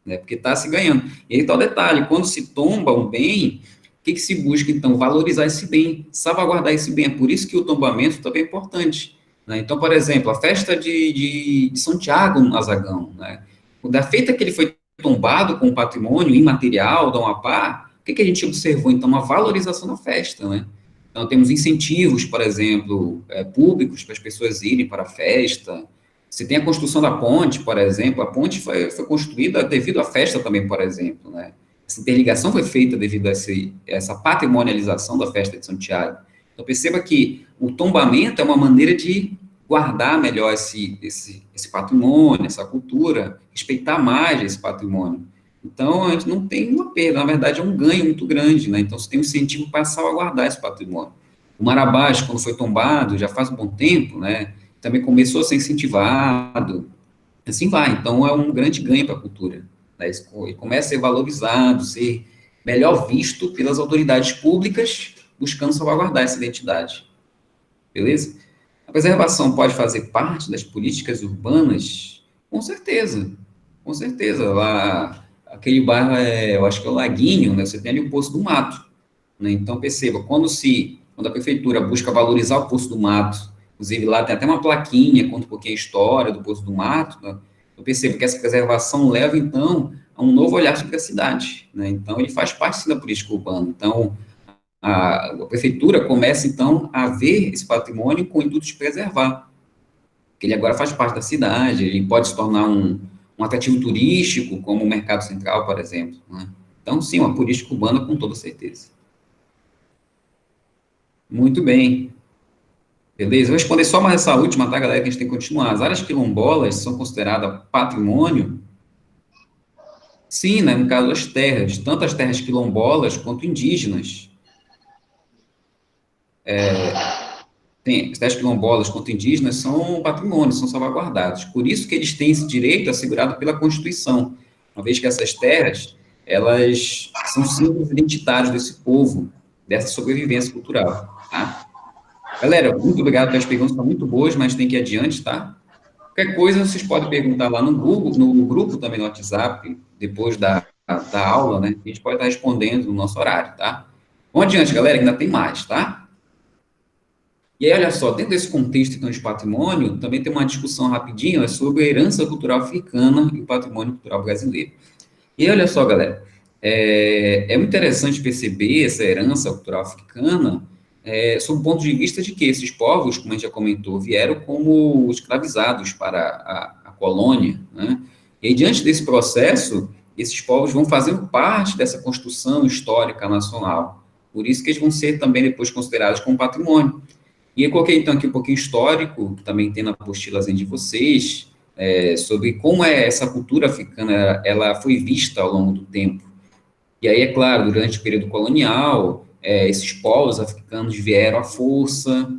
né? Porque está se ganhando. E aí está o detalhe, quando se tomba um bem, o que se busca, então? Valorizar esse bem, salvaguardar esse bem, é por isso que o tombamento também é importante, né? Então, por exemplo, a festa de São Tiago, no Azagão, né? Da feita que ele foi tombado com o patrimônio imaterial do Amapá, o que a gente observou, então? Uma valorização da festa, né? Então, temos incentivos, por exemplo, públicos para as pessoas irem para a festa. Você tem a construção da ponte, por exemplo, a ponte foi construída devido à festa também, por exemplo, né? Essa interligação foi feita devido a essa patrimonialização da festa de Santiago. Então, perceba que o tombamento é uma maneira de guardar melhor esse patrimônio, essa cultura, respeitar mais esse patrimônio. Então, a gente não tem uma perda, na verdade, é um ganho muito grande, né? Então, você tem um incentivo para salvaguardar esse patrimônio. O Marabás, quando foi tombado, já faz um bom tempo, né? Também começou a ser incentivado, assim vai. Então, é um grande ganho para a cultura, né? E começa a ser valorizado, ser melhor visto pelas autoridades públicas, buscando salvaguardar essa identidade, beleza? A preservação pode fazer parte das políticas urbanas? Com certeza. Lá, aquele bairro, eu acho que é o Laguinho, né? Você tem ali o Poço do Mato, né? Então, perceba, quando a prefeitura busca valorizar o Poço do Mato, inclusive lá tem até uma plaquinha, conta um pouquinho a história do Poço do Mato, né? Eu percebo que essa preservação leva, então, a um novo olhar sobre a cidade, né? Então, ele faz parte, sim, da política urbana. Então, a prefeitura começa, então, a ver esse patrimônio com o intuito de preservar, que ele agora faz parte da cidade, ele pode se tornar um atrativo turístico, como o Mercado Central, por exemplo, né? Então, sim, uma política urbana com toda certeza. Muito bem. Beleza? Vou responder só mais essa última, tá, galera, que a gente tem que continuar. As áreas quilombolas são consideradas patrimônio? Sim, né, no caso das terras, tanto as terras quilombolas quanto indígenas. Tem, as terras quilombolas quanto indígenas são patrimônio, são salvaguardados. Por isso que eles têm esse direito assegurado pela Constituição, uma vez que essas terras, elas são símbolos identitários desse povo, dessa sobrevivência cultural, tá? Galera, muito obrigado pelas perguntas, estão muito boas, mas tem que ir adiante, tá? Qualquer coisa, vocês podem perguntar lá no Google, no grupo também no WhatsApp, depois da aula, né? A gente pode estar respondendo no nosso horário, tá? Vamos adiante, galera, que ainda tem mais, tá? E aí, olha só, dentro desse contexto, então, de patrimônio, também tem uma discussão rapidinho, sobre a herança cultural africana e o patrimônio cultural brasileiro. E aí, olha só, galera, é muito interessante perceber essa herança cultural africana, sob o ponto de vista de que esses povos, como a gente já comentou, vieram como escravizados para a colônia, né? E aí, diante desse processo, esses povos vão fazendo parte dessa construção histórica nacional. Por isso que eles vão ser também depois considerados como patrimônio. E eu coloquei, então, aqui um pouquinho histórico, que também tem na apostilazinha de vocês, sobre como essa cultura africana ela foi vista ao longo do tempo. E aí, é claro, durante o período colonial, esses povos africanos vieram à força,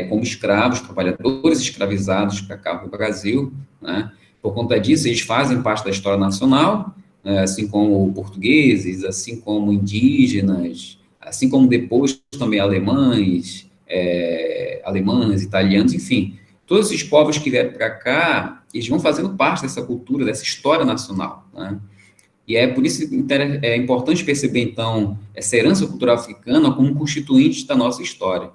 como escravos, trabalhadores escravizados para cá, para o Brasil, né? Por conta disso, eles fazem parte da história nacional, né? Assim como portugueses, assim como indígenas, assim como depois também alemães, italianos, enfim, todos esses povos que vieram para cá, eles vão fazendo parte dessa cultura, dessa história nacional, né? E é por isso que é importante perceber, então, essa herança cultural africana como constituinte da nossa história.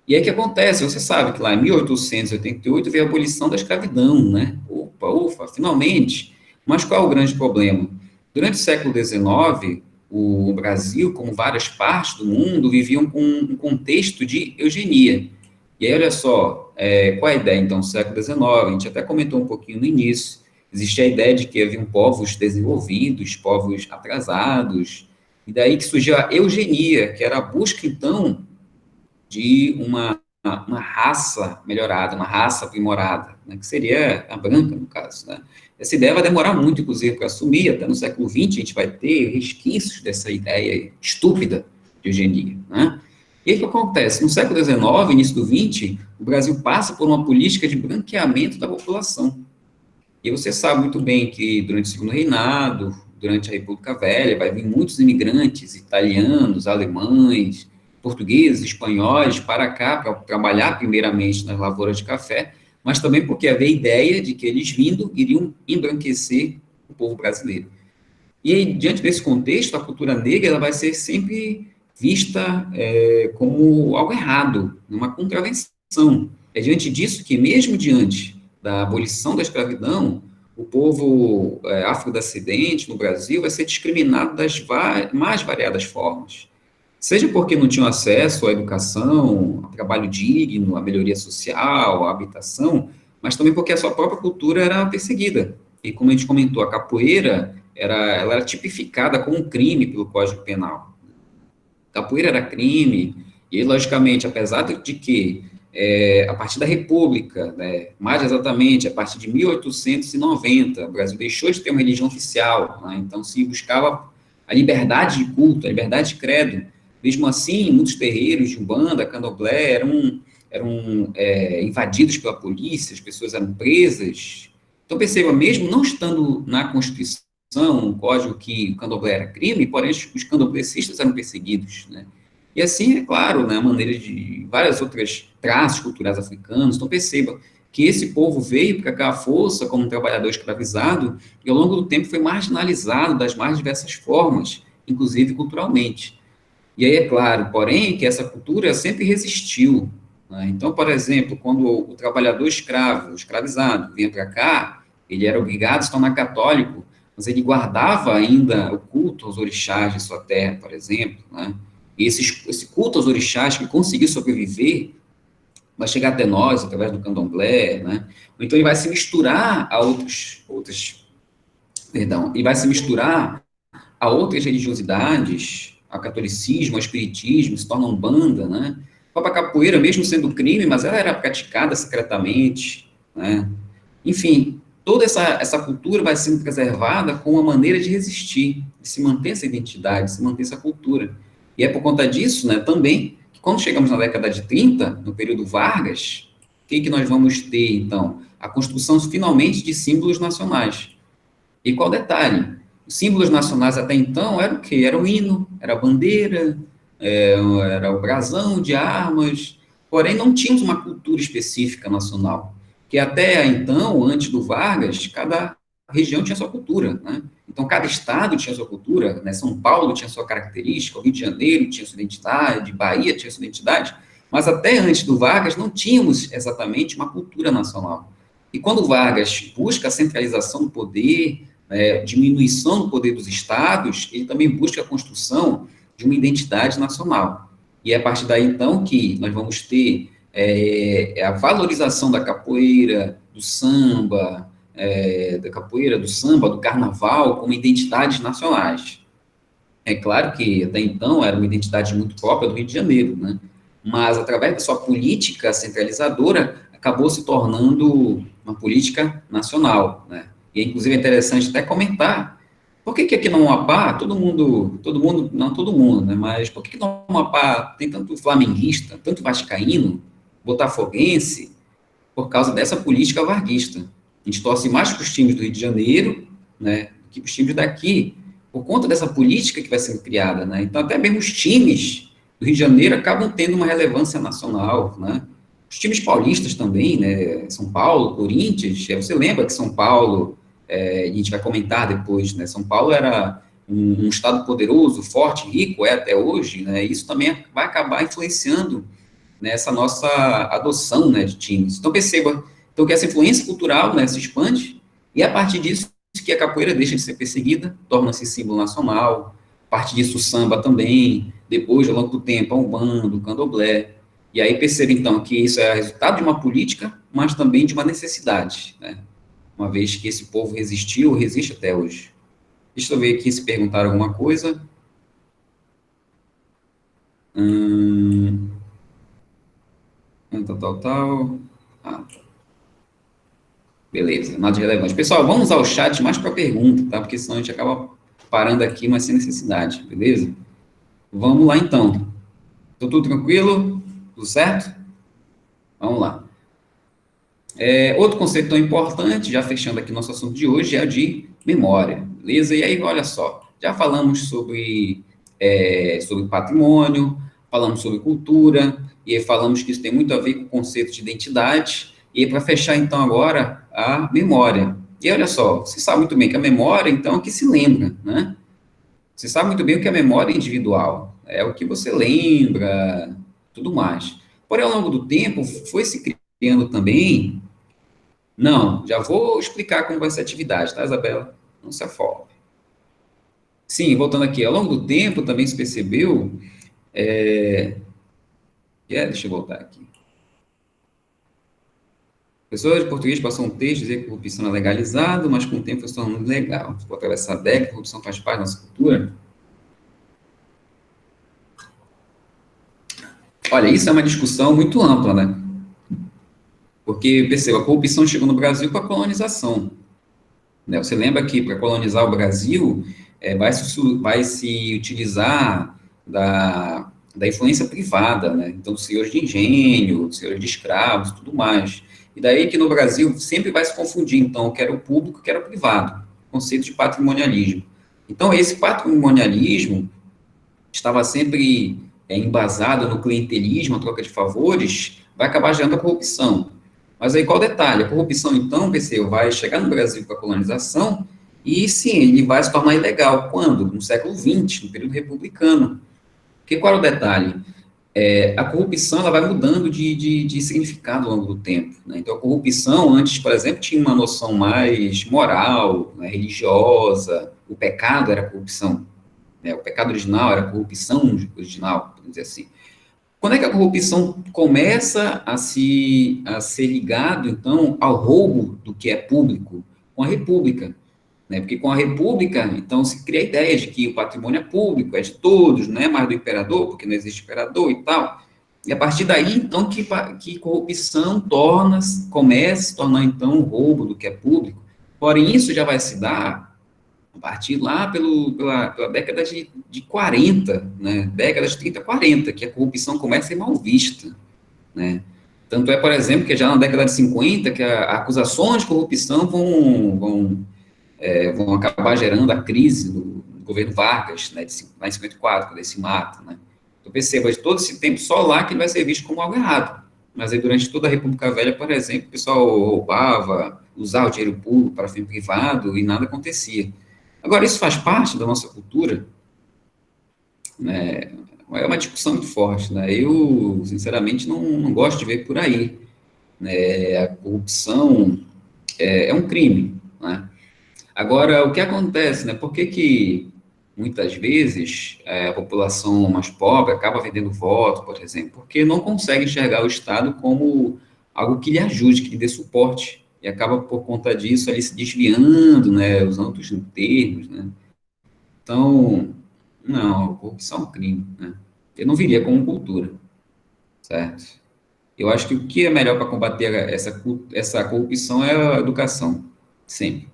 E aí o que acontece? Você sabe que lá em 1888 veio a abolição da escravidão, né? Opa, ufa, finalmente. Mas qual é o grande problema? Durante o século XIX, o Brasil, como várias partes do mundo, viviam com um contexto de eugenia. E aí, olha só, qual é a ideia, então, do século XIX? A gente até comentou um pouquinho no início. Existia a ideia de que haviam povos desenvolvidos, povos atrasados, e daí que surgiu a eugenia, que era a busca, então, de uma raça melhorada, uma raça aprimorada, né, que seria a branca, no caso. Né? Essa ideia vai demorar muito, inclusive, para assumir, até no século XX a gente vai ter resquícios dessa ideia estúpida de eugenia. Né? E aí o que acontece? No século XIX, início do XX, o Brasil passa por uma política de branqueamento da população. E você sabe muito bem que durante o Segundo Reinado, durante a República Velha, vai vir muitos imigrantes italianos, alemães, portugueses, espanhóis para cá para trabalhar primeiramente nas lavouras de café, mas também porque havia a ideia de que eles vindo iriam embranquecer o povo brasileiro. E aí, diante desse contexto, a cultura negra ela vai ser sempre vista como algo errado, uma contravenção. É diante disso que, mesmo diante da abolição da escravidão, o povo afrodescendente no Brasil vai ser discriminado das mais variadas formas. Seja porque não tinham acesso à educação, a trabalho digno, à melhoria social, à habitação, mas também porque a sua própria cultura era perseguida. E como a gente comentou, a capoeira ela era tipificada como um crime pelo Código Penal. Capoeira era crime, e logicamente, apesar de que a partir da República, né, mais exatamente, a partir de 1890, o Brasil deixou de ter uma religião oficial, né, então se buscava a liberdade de culto, a liberdade de credo. Mesmo assim, muitos terreiros de Umbanda, Candomblé, eram invadidos pela polícia, as pessoas eram presas. Então, perceba, mesmo não estando na Constituição, um código que o candomblé era crime, porém os candomblecistas eram perseguidos, né? E assim, é claro, né, a maneira de várias outras traços culturais africanos. Então, perceba que esse povo veio para cá à força como um trabalhador escravizado e ao longo do tempo foi marginalizado das mais diversas formas, inclusive culturalmente. E aí é claro, porém, que essa cultura sempre resistiu. Né? Então, por exemplo, quando o trabalhador escravo, o escravizado, vinha para cá, ele era obrigado a se tornar católico, mas ele guardava ainda o culto aos orixás de sua terra, por exemplo. Né? E esse culto aos orixás que conseguiu sobreviver vai chegar até nós através do candomblé, né? Então ele vai se misturar a ele vai se misturar a outras religiosidades, ao catolicismo, ao espiritismo, se torna umbanda, né? A própria capoeira, mesmo sendo crime, mas ela era praticada secretamente, né? Enfim, toda essa cultura vai sendo preservada com uma maneira de resistir, de se manter essa identidade, de se manter essa cultura. E é por conta disso, né, também, que quando chegamos na década de 30, no período Vargas, o que nós vamos ter, então? A construção, finalmente, de símbolos nacionais. E qual detalhe? Os símbolos nacionais até então eram o quê? Era o hino, era a bandeira, era o brasão de armas, porém não tínhamos uma cultura específica nacional, que até então, antes do Vargas, cada região tinha sua cultura, né? Então, cada estado tinha sua cultura, né? São Paulo tinha sua característica, o Rio de Janeiro tinha sua identidade, Bahia tinha sua identidade, mas até antes do Vargas não tínhamos exatamente uma cultura nacional. E quando Vargas busca a centralização do poder, diminuição do poder dos estados, ele também busca a construção de uma identidade nacional. E é a partir daí, então, que nós vamos ter a valorização da capoeira, do samba, do carnaval, como identidades nacionais. É claro que, até então, era uma identidade muito própria do Rio de Janeiro, né? Mas, através da sua política centralizadora, acabou se tornando uma política nacional, né? E, inclusive, é interessante até comentar por que aqui no Amapá, não todo mundo, né? Mas por que no Amapá tem tanto flamenguista, tanto vascaíno, botafoguense, por causa dessa política varguista? A gente torce mais para os times do Rio de Janeiro, né, do que para os times daqui, por conta dessa política que vai sendo criada, né? Então, até mesmo os times do Rio de Janeiro acabam tendo uma relevância nacional, né? Os times paulistas também, né? São Paulo, Corinthians, você lembra que São Paulo, a gente vai comentar depois, né? São Paulo era um estado poderoso, forte, rico, até hoje, né? Isso também vai acabar influenciando nessa nossa adoção, né, de times. Então, perceba então, que essa influência cultural, né, se expande, e a partir disso que a capoeira deixa de ser perseguida, torna-se símbolo nacional, a partir disso o samba também, depois, ao longo do tempo, a umbanda, o candomblé, e aí perceba, então, que isso é resultado de uma política, mas também de uma necessidade, né, uma vez que esse povo resistiu, resiste até hoje. Deixa eu ver aqui se perguntaram alguma coisa. Tal. Ah, beleza, nada de relevante. Pessoal, vamos usar o chat mais para pergunta, tá? Porque senão a gente acaba parando aqui, mas sem necessidade, beleza? Vamos lá, então. Tô tudo tranquilo? Tudo certo? Vamos lá. Outro conceito tão importante, já fechando aqui nosso assunto de hoje, é o de memória, beleza? E aí, olha só, já falamos sobre patrimônio, falamos sobre cultura, e aí falamos que isso tem muito a ver com o conceito de identidade, e para fechar, então, agora, a memória. E olha só, você sabe muito bem que a memória, então, é o que se lembra, né? Você sabe muito bem o que é memória individual, é o que você lembra, tudo mais. Porém, ao longo do tempo, foi se criando também. Não, já vou explicar como vai ser a atividade, tá, Isabela? Não se afobe. Sim, voltando aqui, ao longo do tempo também se percebeu, deixa eu voltar aqui. Pessoas de português passam um texto dizer que a corrupção é legalizada, mas com o tempo foi se tornando legal. Por atravessar a década, a corrupção faz parte da nossa cultura. Olha, isso é uma discussão muito ampla, né? Porque, perceba, a corrupção chegou no Brasil com a colonização. Né? Você lembra que para colonizar o Brasil, vai se utilizar da influência privada, né? Então, senhores de engenho, senhores de escravos, tudo mais. E daí que no Brasil sempre vai se confundir, então, o que era o público e o que era o privado, conceito de patrimonialismo. Então, esse patrimonialismo estava sempre embasado no clientelismo, a troca de favores, vai acabar gerando a corrupção. Mas aí qual o detalhe? A corrupção, então, percebeu, vai chegar no Brasil com a colonização e, sim, ele vai se tornar ilegal. Quando? No século XX, no período republicano. Porque qual é o detalhe? A corrupção ela vai mudando de significado ao longo do tempo. Né? Então, a corrupção, antes, por exemplo, tinha uma noção mais moral, né, religiosa, o pecado era a corrupção. Né? O pecado original era a corrupção original, vamos dizer assim. Quando é que a corrupção começa a ser ligado, então, ao roubo do que é público? Com a República. Né? Porque com a República, então, se cria a ideia de que o patrimônio é público, é de todos, não é mais do imperador, porque não existe imperador e tal. E a partir daí, então, que corrupção começa a se tornar, então, o roubo do que é público. Porém, isso já vai se dar a partir lá pela década de 40, né? Década de 30, 40, que a corrupção começa a ser mal vista, né? Tanto é, por exemplo, que já na década de 50, que acusações de corrupção vão acabar gerando a crise do governo Vargas, né, lá em 54, quando ele se mata, né? Então, perceba, de todo esse tempo, só lá que ele vai ser visto como algo errado. Mas aí, durante toda a República Velha, por exemplo, o pessoal roubava, usava o dinheiro público para fim privado e nada acontecia. Agora, isso faz parte da nossa cultura, né? É uma discussão muito forte, né? Eu, sinceramente, não gosto de ver por aí, né? A corrupção é um crime, né? Agora, o que acontece, né? Por que muitas vezes a população mais pobre acaba vendendo voto, por exemplo? Porque não consegue enxergar o Estado como algo que lhe ajude, que lhe dê suporte, e acaba, por conta disso, ali se desviando, né? Usando outros termos, né? Então, não, corrupção é um crime, né? Eu não viria como cultura, certo? Eu acho que o que é melhor para combater essa corrupção é a educação, sempre.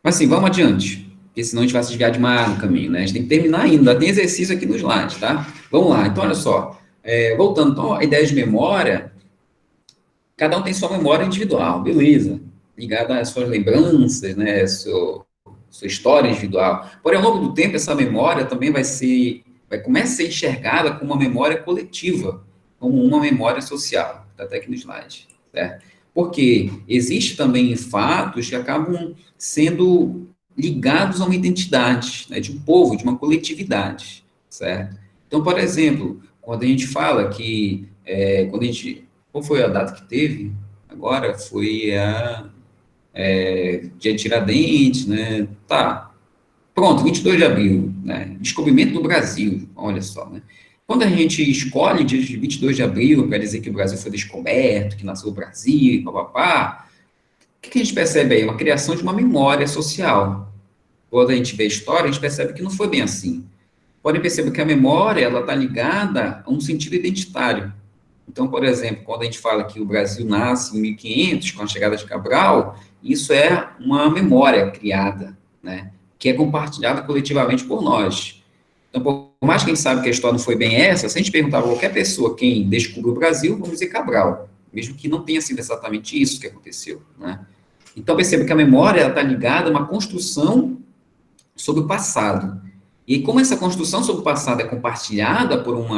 Mas assim, vamos adiante, porque senão a gente vai se desviar demais no caminho, né? A gente tem que terminar ainda, tem exercício aqui nos slides, tá? Vamos lá, então olha só, voltando, então, a ideia de memória, cada um tem sua memória individual, beleza, ligada às suas lembranças, né, sua história individual. Porém, ao longo do tempo, essa memória também vai começar a ser enxergada como uma memória coletiva, como uma memória social, está até aqui no slide, certo? Porque existe também fatos que acabam sendo ligados a uma identidade, né, de um povo, de uma coletividade, certo? Então, por exemplo, quando a gente fala que quando a gente, qual foi a data que teve? Agora foi dia de Tiradentes, né? Tá, pronto, 22 de abril, né? Descobrimento do Brasil, olha só, né? Quando a gente escolhe dia de 22 de abril para dizer que o Brasil foi descoberto, que nasceu o Brasil, papapá, o que a gente percebe aí? Uma criação de uma memória social. Quando a gente vê a história, a gente percebe que não foi bem assim. Podem perceber que a memória, ela está ligada a um sentido identitário. Então, por exemplo, quando a gente fala que o Brasil nasce em 1500, com a chegada de Cabral, isso é uma memória criada, né, que é compartilhada coletivamente por nós. Então, por mais que a gente sabe que a história não foi bem essa, se a gente perguntar a qualquer pessoa quem descobriu o Brasil, vamos dizer Cabral, mesmo que não tenha sido exatamente isso que aconteceu, né. Então, perceba que a memória está ligada a uma construção sobre o passado. E como essa construção sobre o passado é compartilhada por um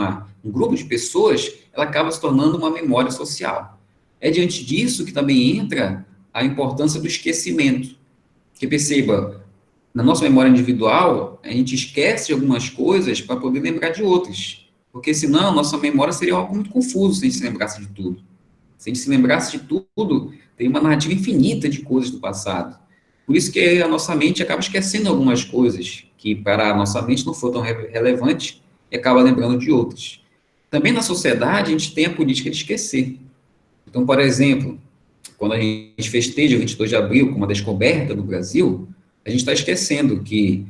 grupo de pessoas, ela acaba se tornando uma memória social. É diante disso que também entra a importância do esquecimento. Porque perceba, na nossa memória individual, a gente esquece de algumas coisas para poder lembrar de outras. Porque senão, nossa memória seria algo muito confuso se a gente se lembrasse de tudo. Se a gente se lembrasse de tudo, teria uma narrativa infinita de coisas do passado. Por isso que a nossa mente acaba esquecendo algumas coisas que para a nossa mente não foram tão relevantes e acaba lembrando de outras. Também na sociedade, a gente tem a política de esquecer. Então, por exemplo, quando a gente festeja o 22 de abril como a descoberta do Brasil, a gente está esquecendo que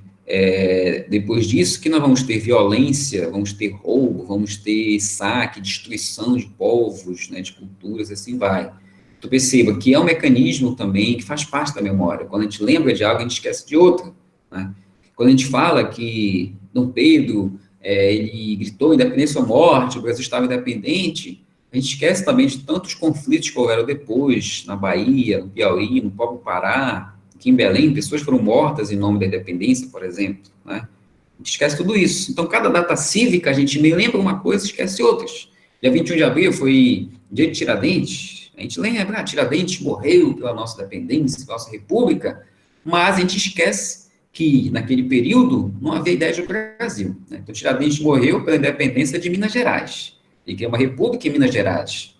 depois disso que nós vamos ter violência, vamos ter roubo, vamos ter saque, destruição de povos, né, de culturas, assim vai. Tu perceba que é um mecanismo também que faz parte da memória. Quando a gente lembra de algo, a gente esquece de outro, né? Quando a gente fala que Dom Pedro, ele gritou independência ou morte, o Brasil estava independente, a gente esquece também de tantos conflitos que houveram depois, na Bahia, no Piauí, no próprio Pará, aqui em Belém, pessoas foram mortas em nome da independência, por exemplo, né? A gente esquece tudo isso. Então, cada data cívica, a gente nem lembra uma coisa e esquece outras. Dia 21 de abril foi dia de Tiradentes, a gente lembra, Tiradentes morreu pela nossa independência, pela nossa república, mas a gente esquece que, naquele período, não havia ideia de Brasil, né? Então, Tiradentes morreu pela independência de Minas Gerais. Ele queria uma república em Minas Gerais.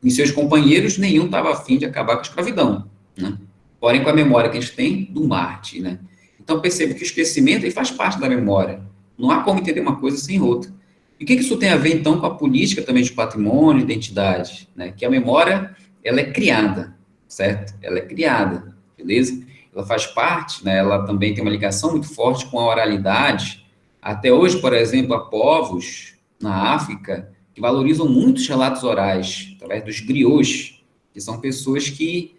E seus companheiros, nenhum estava afim de acabar com a escravidão, né? Porém, com a memória que a gente tem do Marte, né? Então, perceba que o esquecimento ele faz parte da memória. Não há como entender uma coisa sem outra. E o que isso tem a ver, então, com a política também de patrimônio e identidade, né? Que a memória, ela é criada, certo? Ela é criada, beleza? Ela faz parte, né? Ela também tem uma ligação muito forte com a oralidade. Até hoje, por exemplo, há povos na África que valorizam muito os relatos orais, através dos griots, que são pessoas que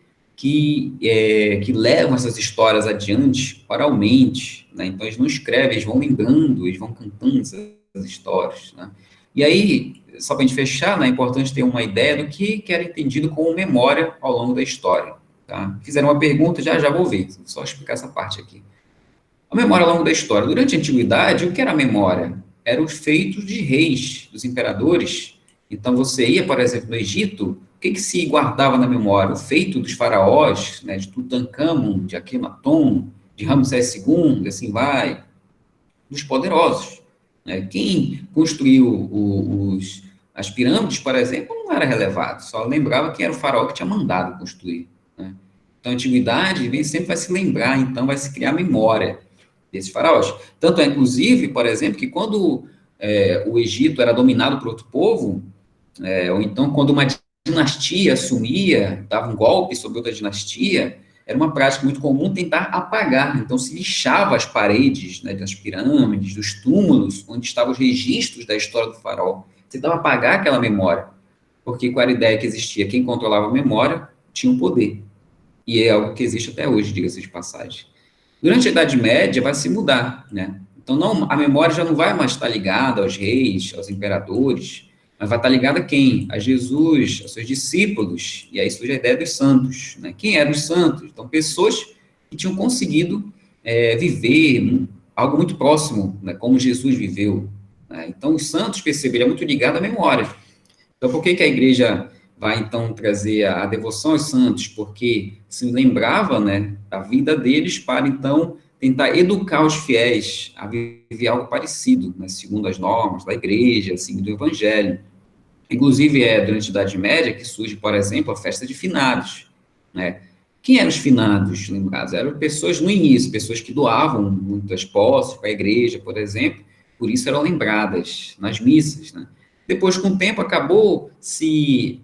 levam essas histórias adiante oralmente, né? Então, eles não escrevem, eles vão lembrando, eles vão cantando essas histórias, né? E aí, só para a gente fechar, né, é importante ter uma ideia do que era entendido como memória ao longo da história, tá? Fizeram uma pergunta, já vou ver, só explicar essa parte aqui. A memória ao longo da história. Durante a antiguidade, o que era a memória? Eram os feitos de reis, dos imperadores. Então, você ia, por exemplo, no Egito, o que se guardava na memória? O feito dos faraós, né, de Tutankhamon, de Akhenaton, de Ramsés II, assim vai, dos poderosos, né? Quem construiu as pirâmides, por exemplo, não era relevado, só lembrava quem era o faraó que tinha mandado construir, né? Então, a antiguidade sempre vai se lembrar, então vai se criar memória desses faraós. Tanto é, inclusive, por exemplo, que quando o Egito era dominado por outro povo, ou então quando uma dinastia assumia, dava um golpe sobre outra dinastia, era uma prática muito comum tentar apagar. Então, se lixava as paredes, né, das pirâmides, dos túmulos, onde estavam os registros da história do faraó. Você tentava apagar aquela memória, porque qual era a ideia que existia? Quem controlava a memória tinha o poder. E é algo que existe até hoje, diga-se de passagem. Durante a Idade Média, vai se mudar, né? Então, não, a memória já não vai mais estar ligada aos reis, aos imperadores, mas vai estar ligada a quem? A Jesus, aos seus discípulos, e aí surge a ideia dos santos, né? Quem eram os santos? Então, pessoas que tinham conseguido viver algo muito próximo, né? Como Jesus viveu, né? Então, os santos, perceberam, é muito ligado à memória. Então, por que a igreja vai, então, trazer a devoção aos santos? Porque se lembrava, né, da vida deles para, então, tentar educar os fiéis a viver algo parecido, né, segundo as normas da igreja, segundo o evangelho. Inclusive, durante a Idade Média que surge, por exemplo, a festa de finados, né? Quem eram os finados, lembrados? Eram pessoas, no início, pessoas que doavam muitas posses para a igreja, por exemplo, por isso eram lembradas nas missas, né? Depois, com o tempo, acabou se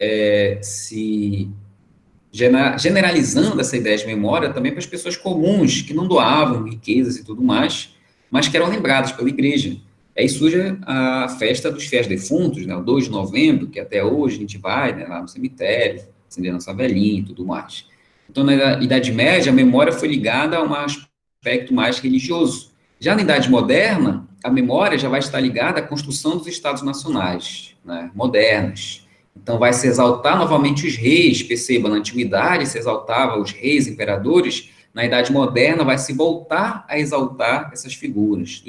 generalizando essa ideia de memória também para as pessoas comuns, que não doavam riquezas e tudo mais, mas que eram lembradas pela igreja. Aí surge a festa dos fiéis defuntos, né, o 2 de novembro, que até hoje a gente vai, né, lá no cemitério, acender nossa velhinha e tudo mais. Então, na Idade Média, a memória foi ligada a um aspecto mais religioso. Já na Idade Moderna, a memória já vai estar ligada à construção dos Estados nacionais, né, modernos. Então, vai se exaltar novamente os reis, perceba, na antiguidade se exaltava os reis, imperadores, na Idade Moderna vai se voltar a exaltar essas figuras,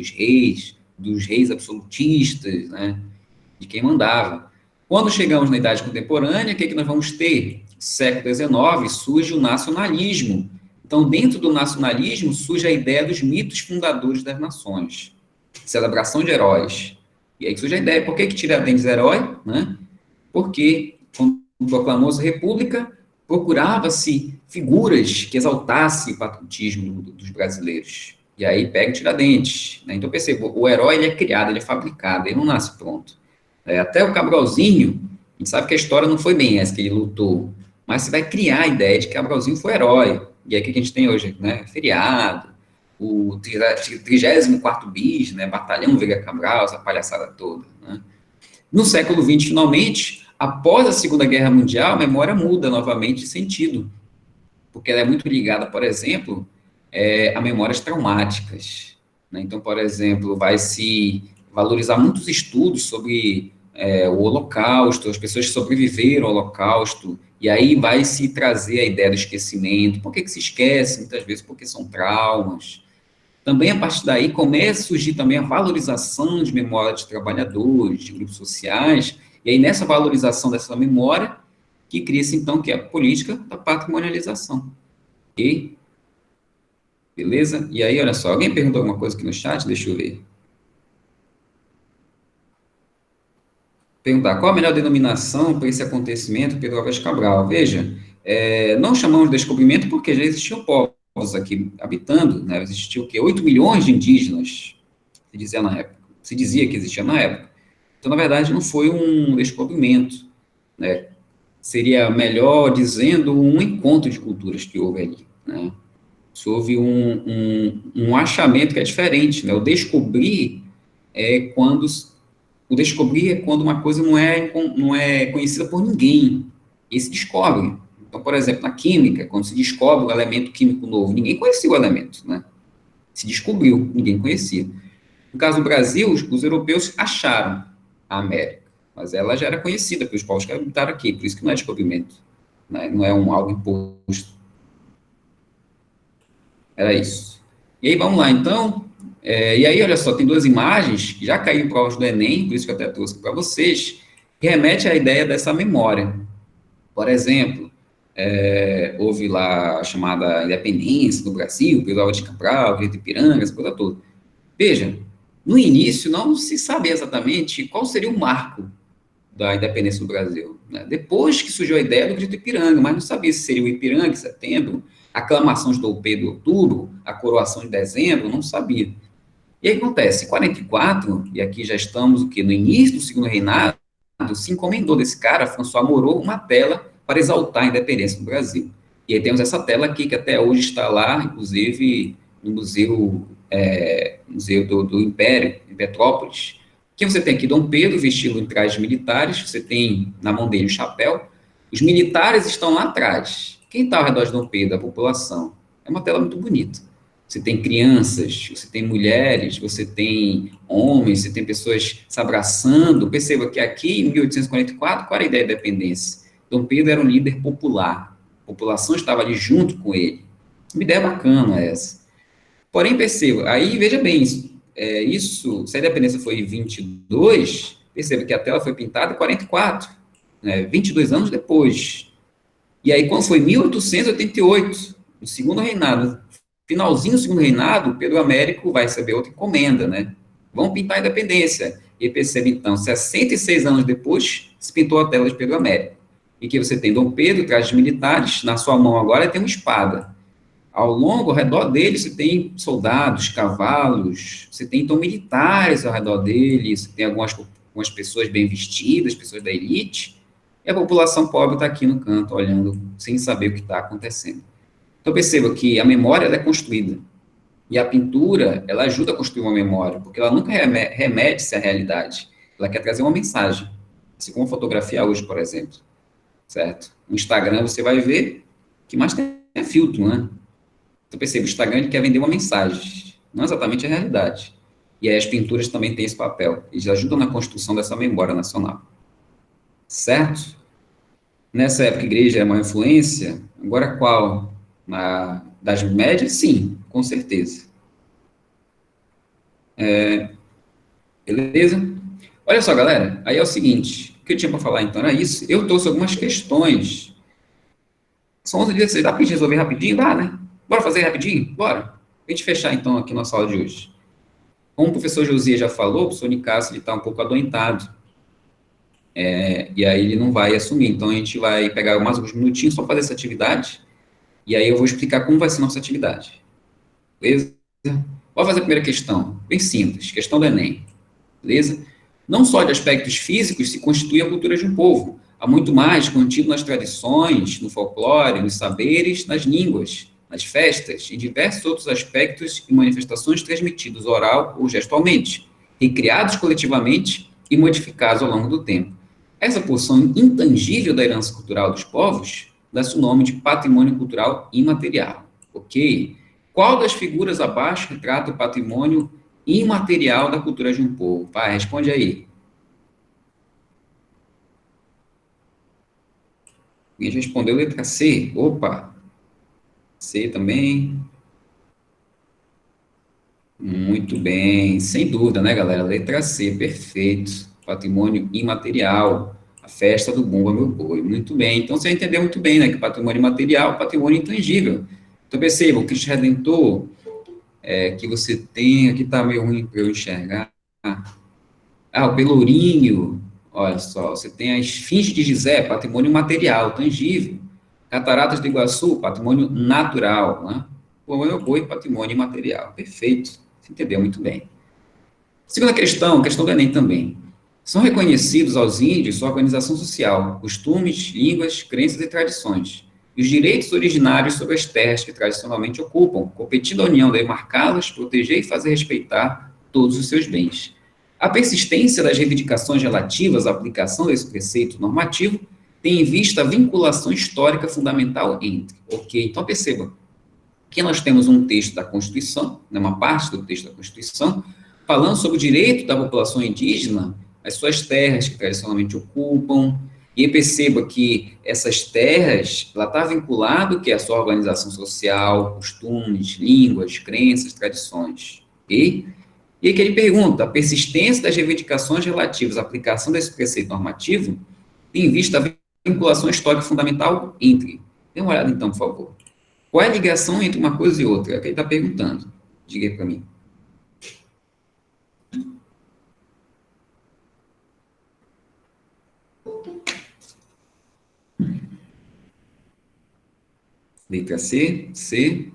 dos reis absolutistas, né, de quem mandava. Quando chegamos na Idade Contemporânea, o que nós vamos ter? Século XIX, surge o nacionalismo. Então, dentro do nacionalismo, surge a ideia dos mitos fundadores das nações. Celebração de heróis. E aí surge a ideia, por que Tiradentes é herói? Né? Porque, quando proclamou-se a República, procurava-se figuras que exaltassem o patriotismo dos brasileiros. E aí pega Tiradentes. Né? Então, perceba, o herói ele é criado, ele é fabricado, ele não nasce pronto. Até o Cabralzinho, a gente sabe que a história não foi bem essa que ele lutou, mas você vai criar a ideia de que Cabralzinho foi herói. E aí o que a gente tem hoje? Né? Feriado, o 34º bis, né? Batalhão Veiga Cabral, essa palhaçada toda. Né? No século XX, finalmente, após a Segunda Guerra Mundial, a memória muda novamente de sentido, porque ela é muito ligada, por exemplo, a memórias traumáticas. Né? Então, por exemplo, vai se valorizar muitos estudos sobre o Holocausto, as pessoas que sobreviveram ao Holocausto, e aí vai se trazer a ideia do esquecimento. Por que se esquece? Muitas vezes porque são traumas. Também, a partir daí, começa a surgir também a valorização de memória de trabalhadores, de grupos sociais, e aí nessa valorização dessa memória, que cria-se, então, que é a política da patrimonialização. Ok? Beleza? E aí, olha só, alguém perguntou alguma coisa aqui no chat? Deixa eu ver. Perguntar, qual a melhor denominação para esse acontecimento, Pedro Álvares Cabral? Veja, não chamamos de descobrimento porque já existiam povos aqui habitando, né? Existiu o quê? 8 milhões de indígenas, se dizia que existia na época. Então, na verdade, não foi um descobrimento, né? Seria melhor dizendo um encontro de culturas que houve ali, né? Se houve um achamento que é diferente, né? O descobrir é quando uma coisa não é conhecida por ninguém, e se descobre. Então, por exemplo, na química, quando se descobre um elemento químico novo, ninguém conhecia o elemento, né? Se descobriu, ninguém conhecia. No caso do Brasil, os europeus acharam a América, mas ela já era conhecida pelos povos que habitaram aqui, por isso que não é descobrimento, né? Não é algo imposto. Era isso. E aí, vamos lá, então. E aí, olha só, tem duas imagens que já caíram em provas do Enem, por isso que eu até trouxe para vocês, que remete à ideia dessa memória. Por exemplo, houve lá a chamada independência do Brasil, pelo Álvares de Cabral, Grito Ipiranga, essa coisa toda. Veja, no início não se sabia exatamente qual seria o marco da independência do Brasil, né? Depois que surgiu a ideia do Grito Ipiranga, mas não sabia se seria o Ipiranga em setembro, a aclamação de Dom Pedro em outubro, a coroação em dezembro, não sabia. E aí acontece, em 44, e aqui já estamos no início do segundo reinado, se encomendou desse cara, François Moreau, uma tela para exaltar a independência do Brasil. E aí temos essa tela aqui, que até hoje está lá, inclusive, no museu do Império, em Petrópolis, que você tem aqui Dom Pedro vestido em trajes militares, você tem na mão dele o chapéu, os militares estão lá atrás. Quem está ao redor de Dom Pedro? A população. É uma tela muito bonita. Você tem crianças, você tem mulheres, você tem homens, você tem pessoas se abraçando. Perceba que aqui, em 1844, qual era a ideia da independência? Dom Pedro era um líder popular. A população estava ali junto com ele. Uma ideia bacana essa. Porém, perceba, aí veja bem, se a independência foi em 22, perceba que a tela foi pintada em 44, né, 22 anos depois. E aí, quando foi 1888, no segundo reinado, finalzinho do segundo reinado, Pedro Américo vai receber outra encomenda, né? vão pintar a independência. E percebe, então, 66 anos depois, se pintou a tela de Pedro Américo. E que você tem Dom Pedro, trajes militares, na sua mão agora tem uma espada. Ao redor dele, você tem soldados, cavalos, você tem, então, militares ao redor dele, você tem algumas pessoas bem vestidas, pessoas da elite, e a população pobre está aqui no canto, olhando, sem saber o que está acontecendo. Então, perceba que a memória ela é construída. E a pintura, ela ajuda a construir uma memória, porque ela nunca remete-se à realidade. Ela quer trazer uma mensagem. Assim como a fotografia hoje, por exemplo. Certo? No Instagram, você vai ver que mais tem é filtro, né? Então, perceba, o Instagram ele quer vender uma mensagem, não exatamente a realidade. E aí as pinturas também têm esse papel. Eles ajudam na construção dessa memória nacional. Certo? Nessa época, a igreja é uma influência. Agora, qual? Das médias? Sim, com certeza. Beleza? Olha só, galera. Aí é o seguinte. O que eu tinha para falar, então, era isso. Eu trouxe algumas questões. São 11 dias. Dá para a gente resolver rapidinho? Dá, né? Bora fazer rapidinho? Bora. Para a gente fechar, então, aqui nossa aula de hoje. Como o professor Josias já falou, o professor Nicásio está um pouco adoentado. E aí ele não vai assumir. Então, a gente vai pegar mais alguns minutinhos só para fazer essa atividade. E aí eu vou explicar como vai ser nossa atividade. Beleza? Vou fazer a primeira questão. Bem simples. Questão do Enem. Beleza? Não só de aspectos físicos se constitui a cultura de um povo. Há muito mais contido nas tradições, no folclore, nos saberes, nas línguas, nas festas e diversos outros aspectos e manifestações transmitidos oral ou gestualmente, recriados coletivamente e modificados ao longo do tempo. Essa porção intangível da herança cultural dos povos dá-se o nome de patrimônio cultural imaterial. Ok? Qual das figuras abaixo retrata o patrimônio imaterial da cultura de um povo? Vai, responde aí. Alguém já respondeu letra C? Opa! C também. Muito bem, sem dúvida, né, galera? Letra C, perfeito. Patrimônio imaterial. A festa do Bumba Meu Boi. Muito bem. Então, você entendeu muito bem, né, que patrimônio imaterial, patrimônio intangível. Então, perceba, o Cristo Redentor, que você tem, aqui está meio ruim para eu enxergar. O Pelourinho, olha só, você tem a Esfinge de Gizé, patrimônio material, tangível. Cataratas do Iguaçu, patrimônio natural, né? Bumba Meu Boi, patrimônio imaterial. Perfeito. Você entendeu muito bem. Segunda questão do Enem também. São reconhecidos aos índios sua organização social, costumes, línguas, crenças e tradições, e os direitos originários sobre as terras que tradicionalmente ocupam, competindo a União de marcá-las, proteger e fazer respeitar todos os seus bens. A persistência das reivindicações relativas à aplicação desse preceito normativo tem em vista a vinculação histórica fundamental entre. Ok, então perceba, aqui nós temos um texto da Constituição, né, uma parte do texto da Constituição, falando sobre o direito da população indígena às suas terras que tradicionalmente ocupam, e perceba que essas terras, ela está vinculada que é a sua organização social, costumes, línguas, crenças, tradições, ok? E aí que ele pergunta, a persistência das reivindicações relativas à aplicação desse preceito normativo tem em vista a vinculação histórica fundamental entre. Dê uma olhada então, por favor. Qual é a ligação entre uma coisa e outra? É o que ele está perguntando. Diga aí para mim. Letra C, C,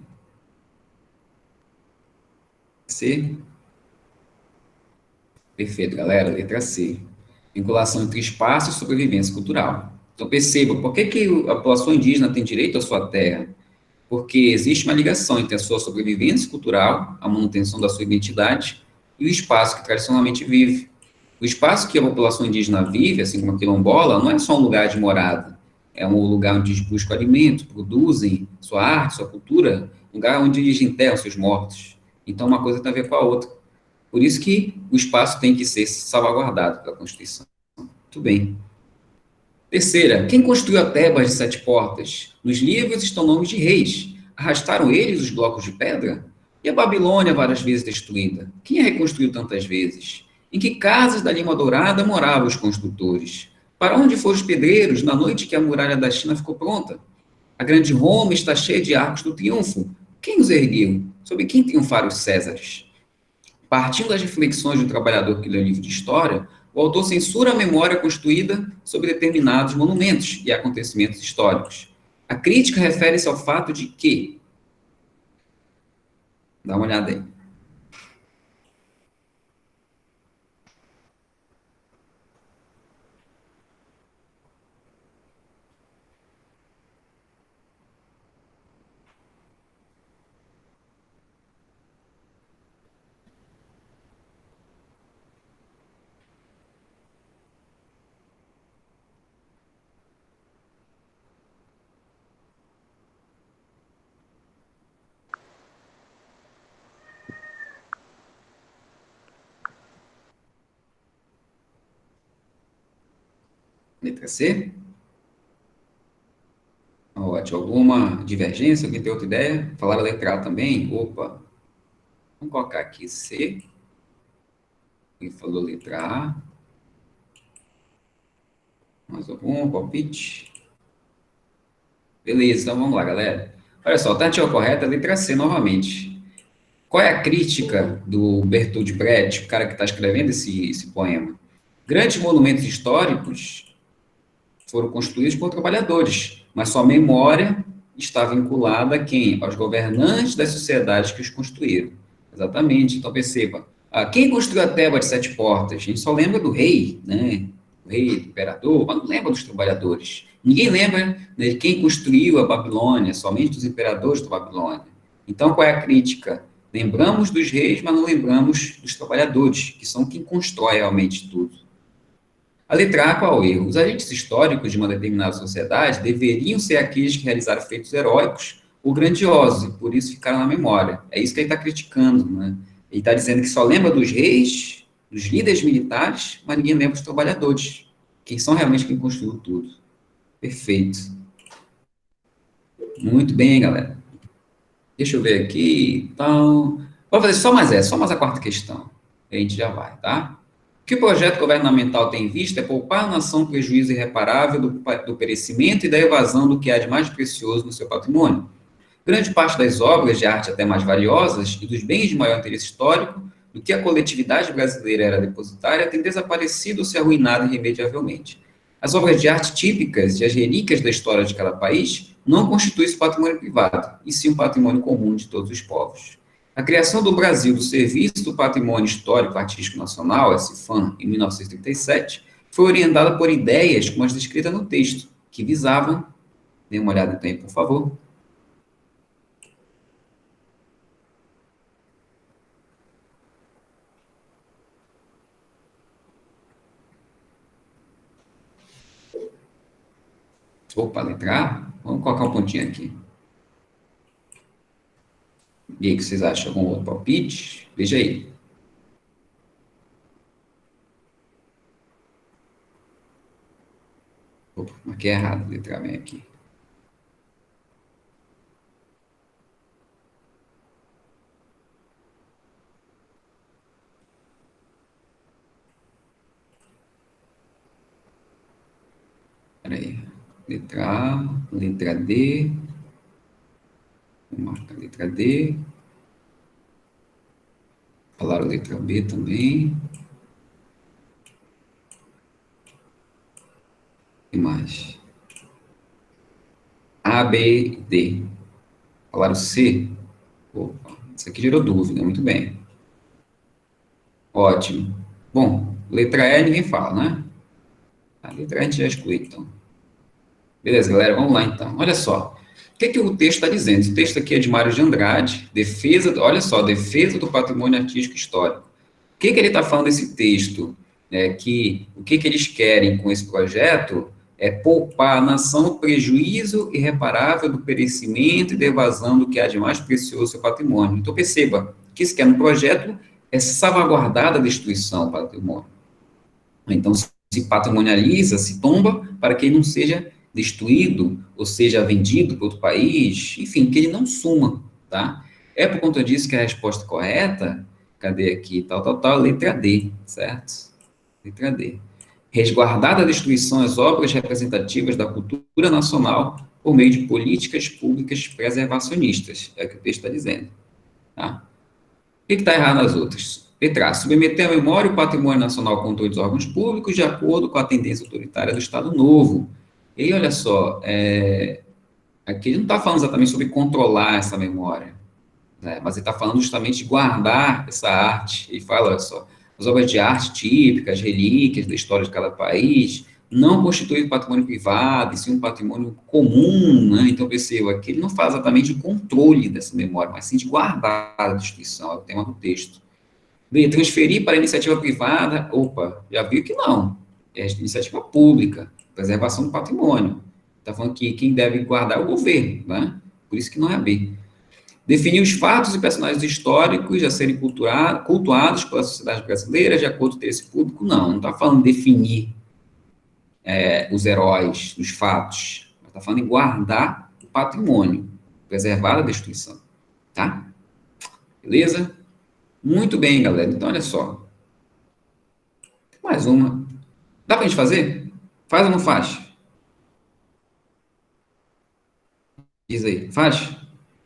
C. Perfeito, galera. Letra C. Vinculação entre espaço e sobrevivência cultural. Então, perceba, por que a população indígena tem direito à sua terra? Porque existe uma ligação entre a sua sobrevivência cultural, a manutenção da sua identidade, e o espaço que tradicionalmente vive. O espaço que a população indígena vive, assim como a quilombola, não é só um lugar de morada, é um lugar onde eles buscam alimento, produzem sua arte, sua cultura, um lugar onde eles enterram seus mortos. Então, uma coisa tem a ver com a outra. Por isso que o espaço tem que ser salvaguardado pela Constituição. Muito bem. Terceira, quem construiu a Tebas de 7 portas? Nos livros estão nomes de reis. Arrastaram eles os blocos de pedra? E a Babilônia, várias vezes destruída? Quem a reconstruiu tantas vezes? Em que casas da Lima Dourada moravam os construtores? Para onde foram os pedreiros na noite que a muralha da China ficou pronta? A grande Roma está cheia de arcos do triunfo. Quem os ergueu? Sobre quem triunfaram os Césares? Partindo das reflexões do trabalhador que lê o livro de história, o autor censura a memória construída sobre determinados monumentos e acontecimentos históricos. A crítica refere-se ao fato de que, dá uma olhada aí. Letra C? Ótimo. Alguma divergência? Alguém tem outra ideia? Falaram a letra A também? Opa. Vamos colocar aqui C. Quem falou letra A? Mais algum palpite? Beleza, então vamos lá, galera. Olha só, a alternativa correta é a letra C novamente. Qual é a crítica do Bertold Brecht, o cara que está escrevendo esse poema? Grandes monumentos históricos foram construídos por trabalhadores, mas sua memória está vinculada a quem? Aos governantes das sociedades que os construíram. Exatamente. Então, perceba. Quem construiu a Teba de Sete Portas? A gente só lembra do rei, né? O rei, o imperador, mas não lembra dos trabalhadores. Ninguém lembra, né, de quem construiu a Babilônia, somente dos imperadores da Babilônia. Então, qual é a crítica? Lembramos dos reis, mas não lembramos dos trabalhadores, que são quem constrói realmente tudo. A letra A, qual é o erro? Os agentes históricos de uma determinada sociedade deveriam ser aqueles que realizaram feitos heróicos ou grandiosos, e por isso ficaram na memória. É isso que ele está criticando, né? Ele está dizendo que só lembra dos reis, dos líderes militares, mas ninguém lembra dos trabalhadores, que são realmente quem construiu tudo. Perfeito. Muito bem, galera. Deixa eu ver aqui, então... Vou fazer só mais essa, só mais a quarta questão. A gente já vai, tá? O que o projeto governamental tem em vista é poupar a nação prejuízo irreparável do perecimento e da evasão do que há de mais precioso no seu patrimônio. Grande parte das obras de arte até mais valiosas e dos bens de maior interesse histórico do que a coletividade brasileira era depositária tem desaparecido ou se arruinado irremediavelmente. As obras de arte típicas e as relíquias da história de cada país não constituem esse patrimônio privado, e sim um patrimônio comum de todos os povos. A criação do Brasil do Serviço do Patrimônio Histórico Artístico Nacional, SIFAM, em 1937, foi orientada por ideias como as descritas no texto, que visavam, dê uma olhada então aí, por favor. Opa, letra A? Vamos colocar um pontinho aqui. E aí, o que vocês acham? Algum outro palpite? Veja aí. Opa, marquei errado, letra A vem aqui. Peraí. Letra A, letra D. Vou marcar a letra D. Falaram a letra B também. O que mais? A, B, D. Falaram C. Opa, isso aqui gerou dúvida, muito bem. Ótimo. Bom, letra E ninguém fala, né? A letra E a gente já exclui, então. Beleza, galera, vamos lá, então. Olha só. O que o texto está dizendo? Esse texto aqui é de Mário de Andrade, olha só, defesa do patrimônio artístico histórico. O que ele está falando nesse texto? O que eles querem com esse projeto é poupar a nação o prejuízo irreparável do perecimento e da evasão do que há de mais precioso no seu patrimônio. Então, perceba, o que se quer no projeto é salvaguardar da destruição do patrimônio. Então, se patrimonializa, se tomba, para que ele não seja destruído, ou seja vendido para outro país, enfim, que ele não suma, tá? É por conta disso que a resposta correta, cadê aqui, letra D, certo? Letra D. Resguardar da destruição as obras representativas da cultura nacional por meio de políticas públicas preservacionistas, é o que o texto está dizendo, tá? O que está errado nas outras? Letra A, submeter a memória e o patrimônio nacional ao controle dos órgãos públicos de acordo com a tendência autoritária do Estado Novo. E aí, olha só, aqui ele não está falando exatamente sobre controlar essa memória, né? Mas ele está falando justamente de guardar essa arte. Ele fala, olha só, as obras de arte típicas, relíquias da história de cada país, não constituem patrimônio privado, e sim um patrimônio comum, né? Então, perceba, aqui ele não faz exatamente o controle dessa memória, mas sim de guardar a destruição, é o tema do texto. B, transferir para a iniciativa privada, opa, já viu que não, é iniciativa pública, preservação do patrimônio. Está falando que quem deve guardar é o governo, né? Por isso que não é a B. Definir os fatos e personagens históricos a serem cultuados pela sociedade brasileira de acordo com o interesse público, não está falando de definir os heróis, os fatos, está falando em guardar o patrimônio, preservar a destruição, tá? Beleza? Muito bem, galera. Então, olha só. Mais uma. Dá pra gente fazer? Faz ou não faz? Diz aí. Faz?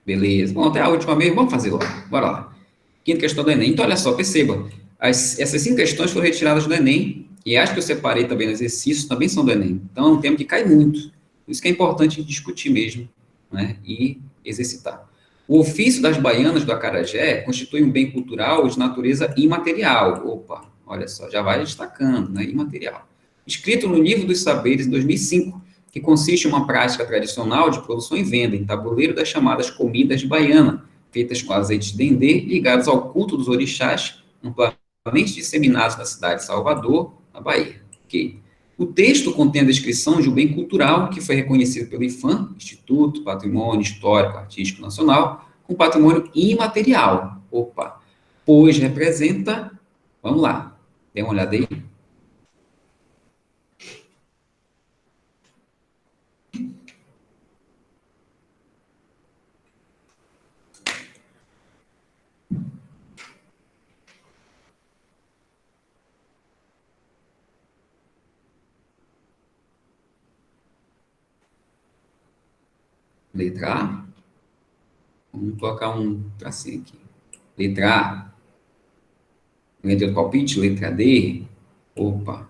Beleza. Bom, até a última mesmo. Vamos fazer logo. Bora lá. Quinta questão do Enem. Então, olha só, perceba. Essas 5 questões foram retiradas do Enem. E acho que eu separei também no exercício, também são do Enem. Então, é um tema que cai muito. Por isso que é importante discutir mesmo, né? E exercitar. O ofício das baianas do acarajé constitui um bem cultural de natureza imaterial. Opa, olha só, já vai destacando, né? Imaterial. Escrito no Livro dos Saberes, em 2005, que consiste em uma prática tradicional de produção e venda em tabuleiro das chamadas comidas de baiana, feitas com azeite de dendê, ligados ao culto dos orixás, amplamente disseminados na cidade de Salvador, na Bahia. Ok. O texto contém a descrição de um bem cultural que foi reconhecido pelo IPHAN, Instituto Patrimônio Histórico Artístico Nacional, com patrimônio imaterial. Opa! Pois representa... Vamos lá, dê uma olhada aí. Letra A. Vamos colocar um tracinho aqui. Letra A. Alguém tem outro palpite? Letra D. Opa.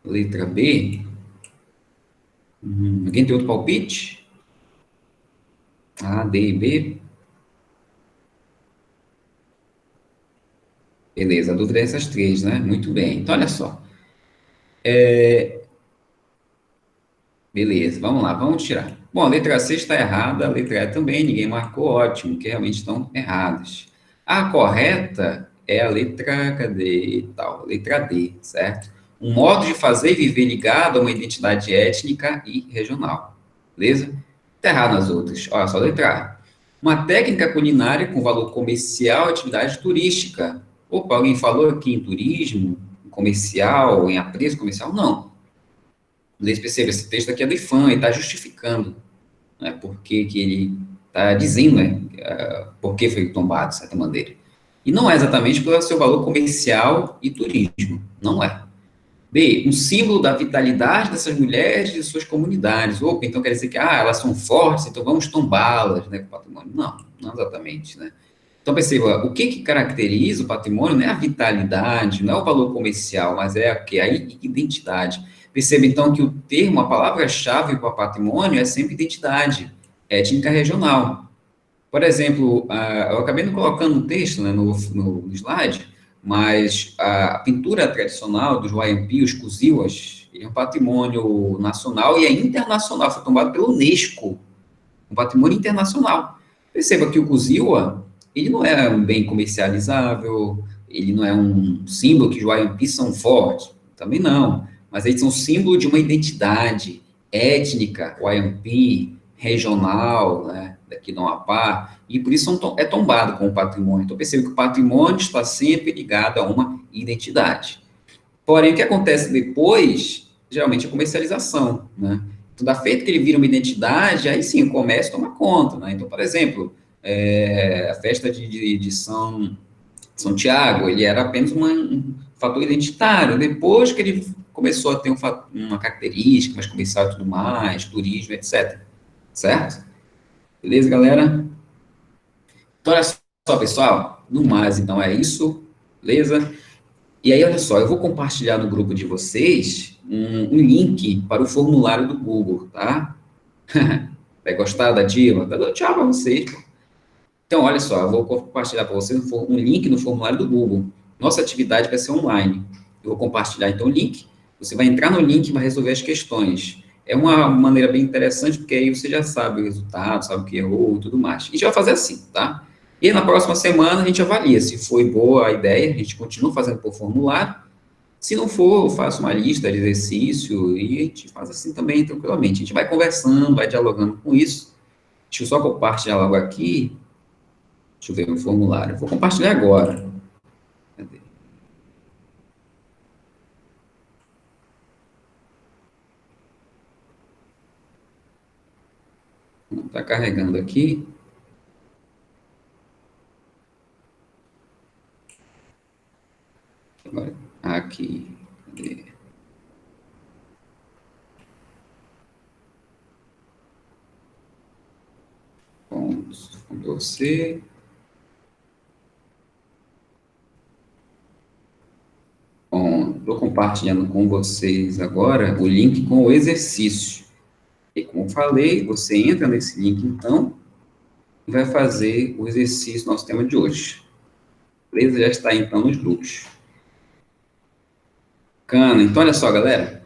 Letra B. Alguém tem outro palpite? A, D e B. Beleza, a dúvida é essas 3, né? Muito bem. Então, olha só. Beleza, vamos lá, vamos tirar. Bom, a letra C está errada, a letra E também, ninguém marcou, ótimo, que realmente estão erradas. A correta é a letra, cadê tal? Letra D, certo? Um modo de fazer e viver ligado a uma identidade étnica e regional. Beleza? Está errado nas outras. Olha só, letra A. Uma técnica culinária com valor comercial e atividade turística. Opa, alguém falou aqui em turismo, em comercial, em apreço comercial? Não. Vocês percebem, esse texto aqui é do IPHAN, e está justificando, né, por que ele está dizendo, né, por que foi tombado, de certa maneira. E não é exatamente pelo seu valor comercial e turismo, não é. B, um símbolo da vitalidade dessas mulheres e de suas comunidades. Opa, então quer dizer que, elas são fortes, então vamos tombá-las, né, com o patrimônio. Não, não exatamente, né. Então, perceba, o que caracteriza o patrimônio não é a vitalidade, não é o valor comercial, mas é a identidade. Perceba, então, que o termo, a palavra-chave para patrimônio é sempre identidade étnica regional. Por exemplo, eu acabei não colocando no texto, né, no slide, mas a pintura tradicional dos Wayampi, os Kuziwas, é um patrimônio nacional e é internacional, foi tombado pela Unesco, um patrimônio internacional. Perceba que o Kuziwa, ele não é um bem comercializável, ele não é um símbolo que os Wayampi são fortes, também não. Mas eles são símbolo de uma identidade étnica, Wayampi, regional, né, daqui do Amapá, e por isso é tombado com o patrimônio. Então, perceba que o patrimônio está sempre ligado a uma identidade. Porém, o que acontece depois, geralmente, é a comercialização, né? Então, da feita que ele vira uma identidade, aí sim, o comércio toma conta, né? Então, por exemplo, a festa de São Tiago, ele era apenas um fator identitário. Depois que ele começou a ter uma característica mais comercial e tudo mais, turismo, etc. Certo? Beleza, galera? Então, olha só, só, pessoal, no mais, então é isso, beleza? E aí, olha só, eu vou compartilhar no grupo de vocês um link para o formulário do Google, tá? Vai gostar da diva? Tá dando tchau para vocês. Então, olha só, eu vou compartilhar para vocês um link no formulário do Google. Nossa atividade vai ser online. Eu vou compartilhar, então, o link. Você vai entrar no link e vai resolver as questões. É uma maneira bem interessante, porque aí você já sabe o resultado, sabe o que errou e tudo mais. A gente vai fazer assim, tá? E na próxima semana a gente avalia se foi boa a ideia, a gente continua fazendo por formulário. Se não for, eu faço uma lista de exercício e a gente faz assim também, tranquilamente. A gente vai conversando, vai dialogando com isso. Deixa eu só compartilhar logo aqui. Deixa eu ver o formulário. Vou compartilhar agora. Cadê? Está carregando aqui. Agora, aqui. Cadê? Pontos. Ctrl C. Bom, estou compartilhando com vocês agora o link com o exercício. E como falei, você entra nesse link, então, e vai fazer o exercício do nosso tema de hoje. Beleza? Já está, então, nos grupos. Bacana. Então, olha só, galera.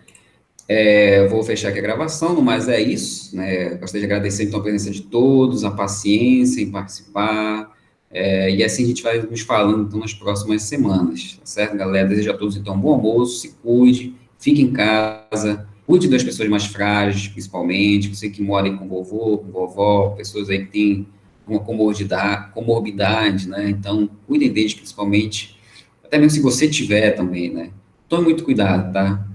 Eu vou fechar aqui a gravação, mas é isso, né? Gostaria de agradecer, então, a presença de todos, a paciência em participar, e assim a gente vai nos falando, então, nas próximas semanas, tá certo, galera? Desejo a todos, então, um bom almoço, se cuide, fique em casa, cuide das pessoas mais frágeis, principalmente, você que mora aí com vovô, com vovó, pessoas aí que têm uma comorbidade, né? Então, cuidem deles, principalmente, até mesmo se você tiver também, né? Tome muito cuidado, tá?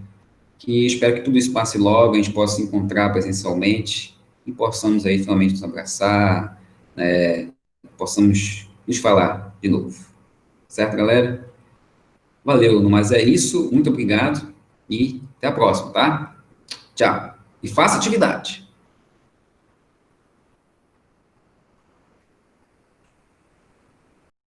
Que espero que tudo isso passe logo, a gente possa se encontrar presencialmente e possamos aí finalmente nos abraçar, né, possamos nos falar de novo. Certo, galera? Valeu, no mais é isso, muito obrigado e até a próxima, tá? Tchau. E faça atividade.